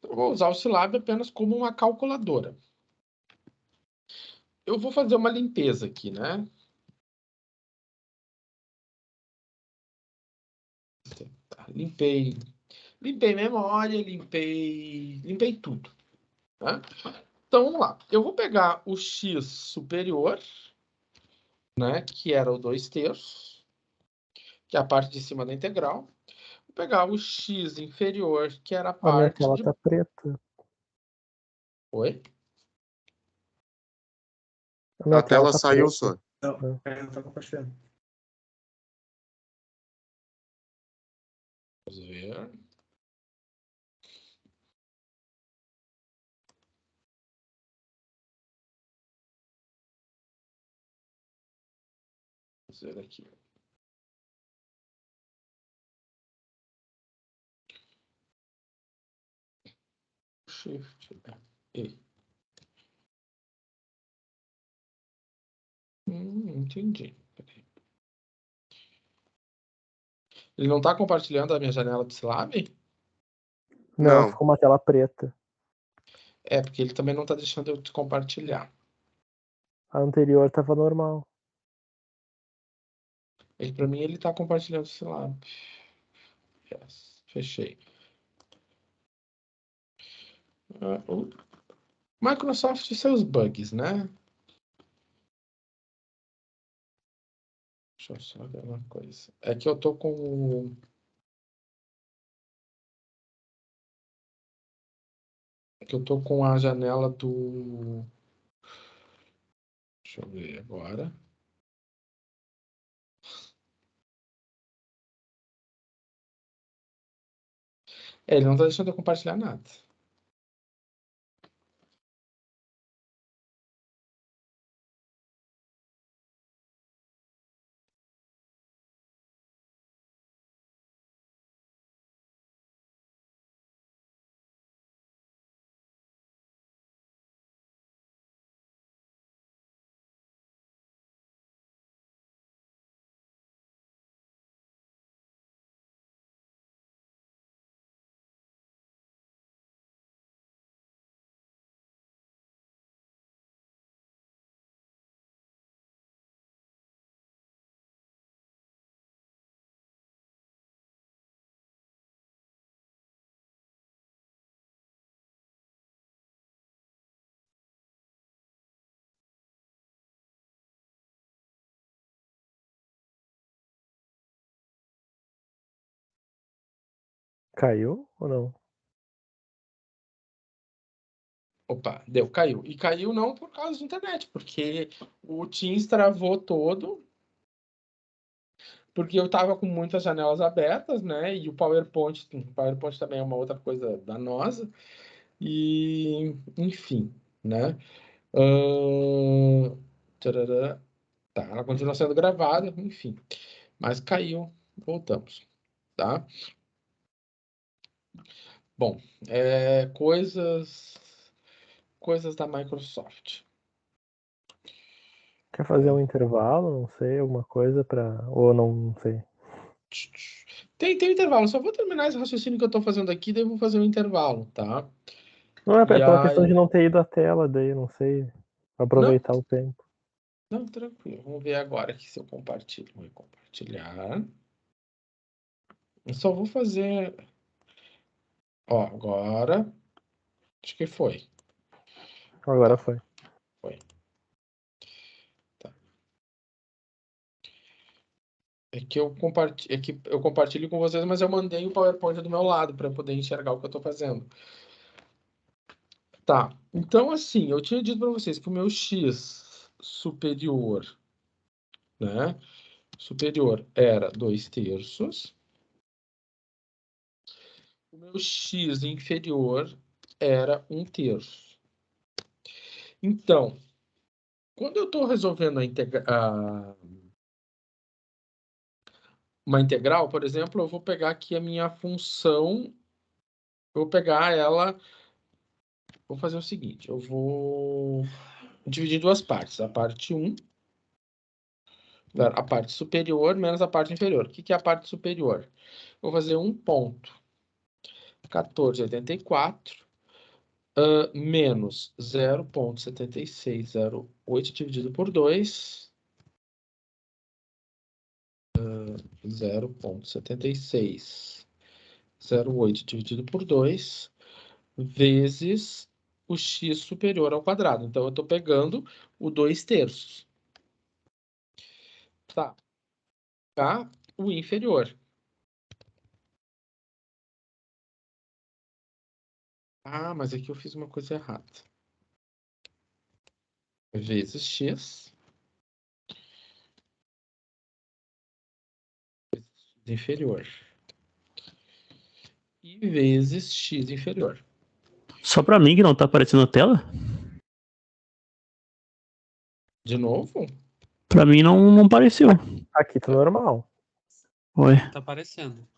Eu vou usar o Silab apenas como uma calculadora. Eu vou fazer uma limpeza aqui, né? Tá, limpei memória, limpei tudo, né? Então, vamos lá. Eu vou pegar o x superior, né, que era o 2/3, que é a parte de cima da integral. Vou pegar o x inferior, que era a A minha parte tela de... tá preta. Oi? A minha A tela tá saiu preta. só. Não, não tá compartilhando. Vamos ver. Vamos ver aqui. Shift E. Entendi. Ele não está compartilhando a minha janela do Silab? Não, Não. ficou uma tela preta. É, porque ele também não está deixando eu compartilhar. A anterior tava normal. Para mim, ele está compartilhando o Silab. Yes. Fechei. Microsoft e seus bugs, né? Deixa eu só ver uma coisa. É que eu tô com... que eu tô com a janela do... Deixa eu ver agora. Ele não tá deixando eu compartilhar nada. Caiu ou não? Opa, deu, caiu. E caiu não por causa da internet, porque o Teams travou todo, porque eu tava com muitas janelas abertas, né? E o PowerPoint também é uma outra coisa danosa. E, enfim, né? Tarará. Tá, ela continua sendo gravada, enfim. Mas caiu, voltamos, tá? Bom, coisas da Microsoft. Quer fazer um intervalo? Não sei, alguma coisa pra. Ou não sei. Tem intervalo, só vou terminar esse raciocínio que eu tô fazendo aqui, daí eu vou fazer um intervalo, tá? Não, é E pela questão aí. de não ter ido à tela, daí não sei. Não, Aproveitar o tempo. não, tranquilo. Vamos ver agora aqui se eu compartilho. Vou compartilhar. Eu só vou fazer. Ó, agora. Acho que foi. Agora Tá, foi. foi. Tá. É que eu compartilho com vocês, mas eu mandei o PowerPoint do meu lado para poder enxergar o que eu estou fazendo. Tá. Então, assim, eu tinha dito para vocês que o meu x superior, né? Superior era 2/3. O meu x inferior era 1/3. Então, quando eu estou resolvendo uma integral, por exemplo, eu vou pegar aqui a minha função, eu vou pegar ela, vou fazer o seguinte, eu vou dividir em duas partes, a parte 1, a parte superior menos a parte inferior. O que é a parte superior? Vou fazer 1,1484 menos 0,7608 dividido por 2, 0,7608 dividido por 2, vezes o x superior ao quadrado. Então, eu estou pegando o 2/3. Tá. Tá? O inferior. Ah, mas aqui eu fiz uma coisa errada. Vezes x inferior. E vezes x inferior. Só pra mim que não tá aparecendo na tela? De novo? Pra mim não apareceu. Aqui tá normal. Ué, Tá aparecendo.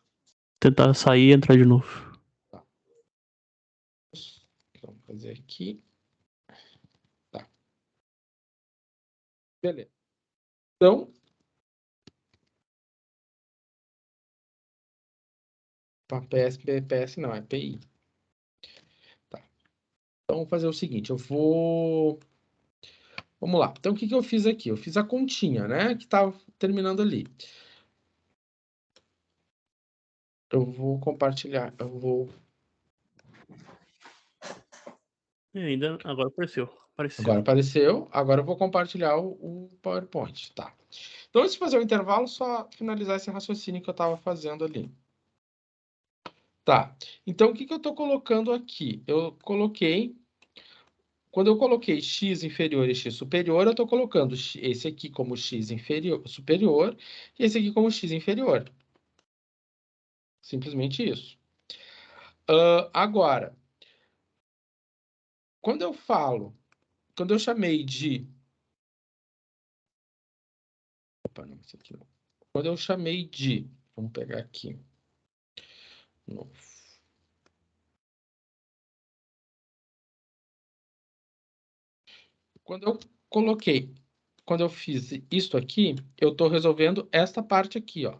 tentar sair e entrar de novo. Tá. Vamos fazer aqui. Tá. Beleza. Então, PS não, é PI. Tá. Então, vou fazer o seguinte, eu vou... Vamos lá. Então, o que eu fiz aqui? Eu fiz a continha, né? Que tá terminando ali. Eu vou compartilhar, eu vou E ainda agora apareceu. Agora apareceu. Agora eu vou compartilhar o PowerPoint. Tá. Então, antes de fazer o intervalo, só finalizar esse raciocínio que eu estava fazendo ali. Tá. Então, o que eu estou colocando aqui? Quando eu coloquei x inferior e x superior, eu estou colocando esse aqui como x superior e esse aqui como x inferior. Simplesmente isso. Agora, quando eu chamei de... Opa, não, isso aqui não. Quando eu chamei de... Vamos pegar aqui. Novo. Quando eu fiz isso aqui, eu estou resolvendo esta parte aqui, ó.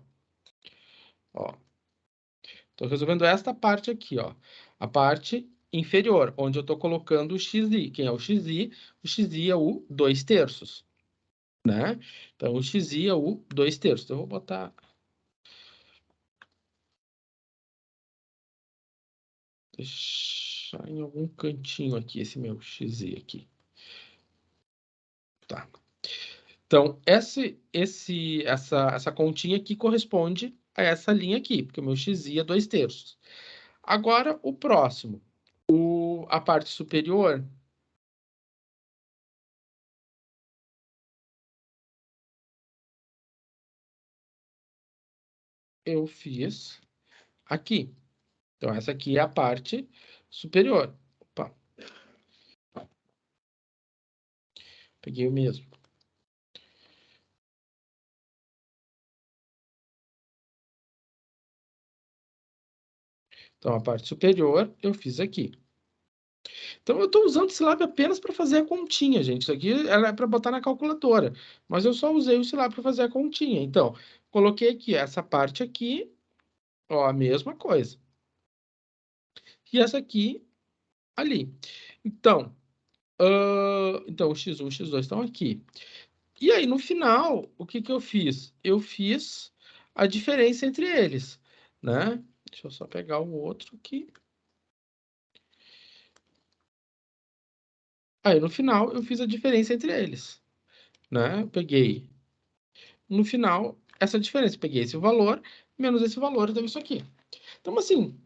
Estou resolvendo esta parte aqui, ó. A parte inferior, onde eu estou colocando o xi. Quem é o xi? O xi é o 2/3, né? Então, o xi é o 2/3. Então, eu vou botar... Deixar em algum cantinho aqui esse meu xi aqui. Tá. Então, essa continha aqui corresponde a essa linha aqui, porque o meu xi é 2/3. Agora, o próximo. A parte superior... eu fiz aqui. Então, essa aqui é a parte superior. Opa. Peguei o mesmo. Então, a parte superior eu fiz aqui. Então, eu estou usando o Silab apenas para fazer a continha, gente. Isso aqui é para botar na calculadora. Mas eu só usei o Silab para fazer a continha. Então, coloquei aqui essa parte aqui, ó, a mesma coisa. E essa aqui, ali. Então, então o x1 e o x2 estão aqui. E aí, no final, o que eu fiz? Eu fiz a diferença entre eles, né? Deixa eu só pegar o outro aqui. Aí, no final, eu fiz a diferença entre eles, né? Eu peguei, no final, essa diferença. Peguei esse valor, menos esse valor, deu isso aqui. Então, assim,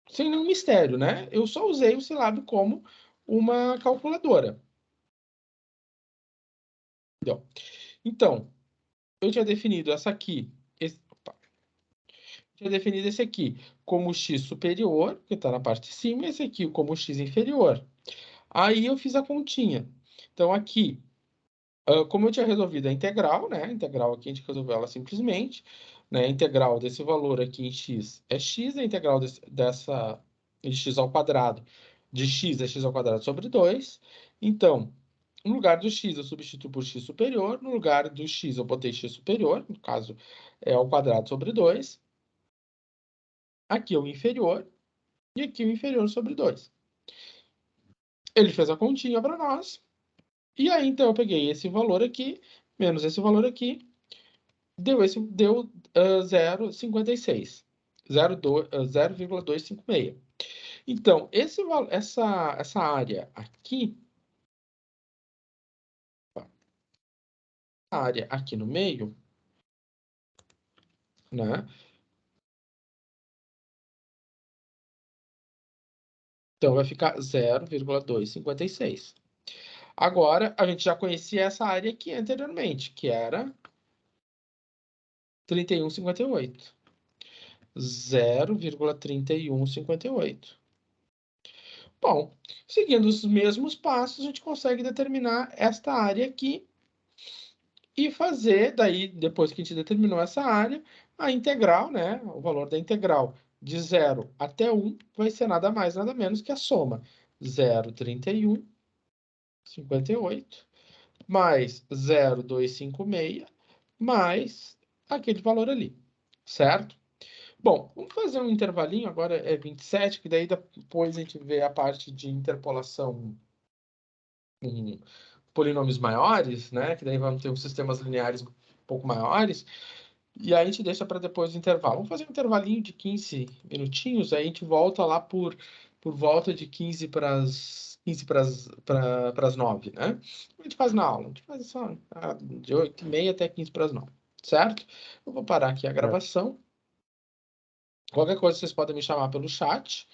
sem nenhum mistério, né? Eu só usei o Silab como uma calculadora. Entendeu? Então, eu tinha definido essa aqui, tinha definido esse aqui como x superior, que está na parte de cima, e esse aqui como x inferior. Aí eu fiz a continha. Então, aqui, como eu tinha resolvido a integral, né? A integral aqui a gente resolveu ela simplesmente. Né? A integral desse valor aqui em x é x, a integral de x ao quadrado de x é x ao quadrado sobre 2. Então, no lugar do x eu substituo por x superior, no lugar do x eu botei x superior, no caso é ao quadrado sobre 2. Aqui é o inferior, e aqui o inferior sobre 2. Ele fez a continha para nós. E aí, então, eu peguei esse valor aqui, menos esse valor aqui, deu 0,56. 0,256. Então, essa área aqui, a área aqui no meio, né? Então, vai ficar 0,256. Agora, a gente já conhecia essa área aqui anteriormente, que era 31,58. 0,3158. Bom, seguindo os mesmos passos, a gente consegue determinar esta área aqui e fazer, daí, depois que a gente determinou essa área, a integral, né? O valor da integral de 0 até 1 vai ser nada mais, nada menos que a soma 0,3158 mais 0,256 mais aquele valor ali, certo? Bom, vamos fazer um intervalinho, agora é 27, que daí depois a gente vê a parte de interpolação em polinômios maiores, né? Que daí vamos ter uns sistemas lineares um pouco maiores, e aí a gente deixa para depois do intervalo. Vamos fazer um intervalinho de 15 minutinhos, aí a gente volta lá por por volta de 15 para as 9, né? A gente faz na aula, a gente faz só de 8h30 até 15 para as 9, certo? Eu vou parar aqui a gravação. Qualquer coisa vocês podem me chamar pelo chat.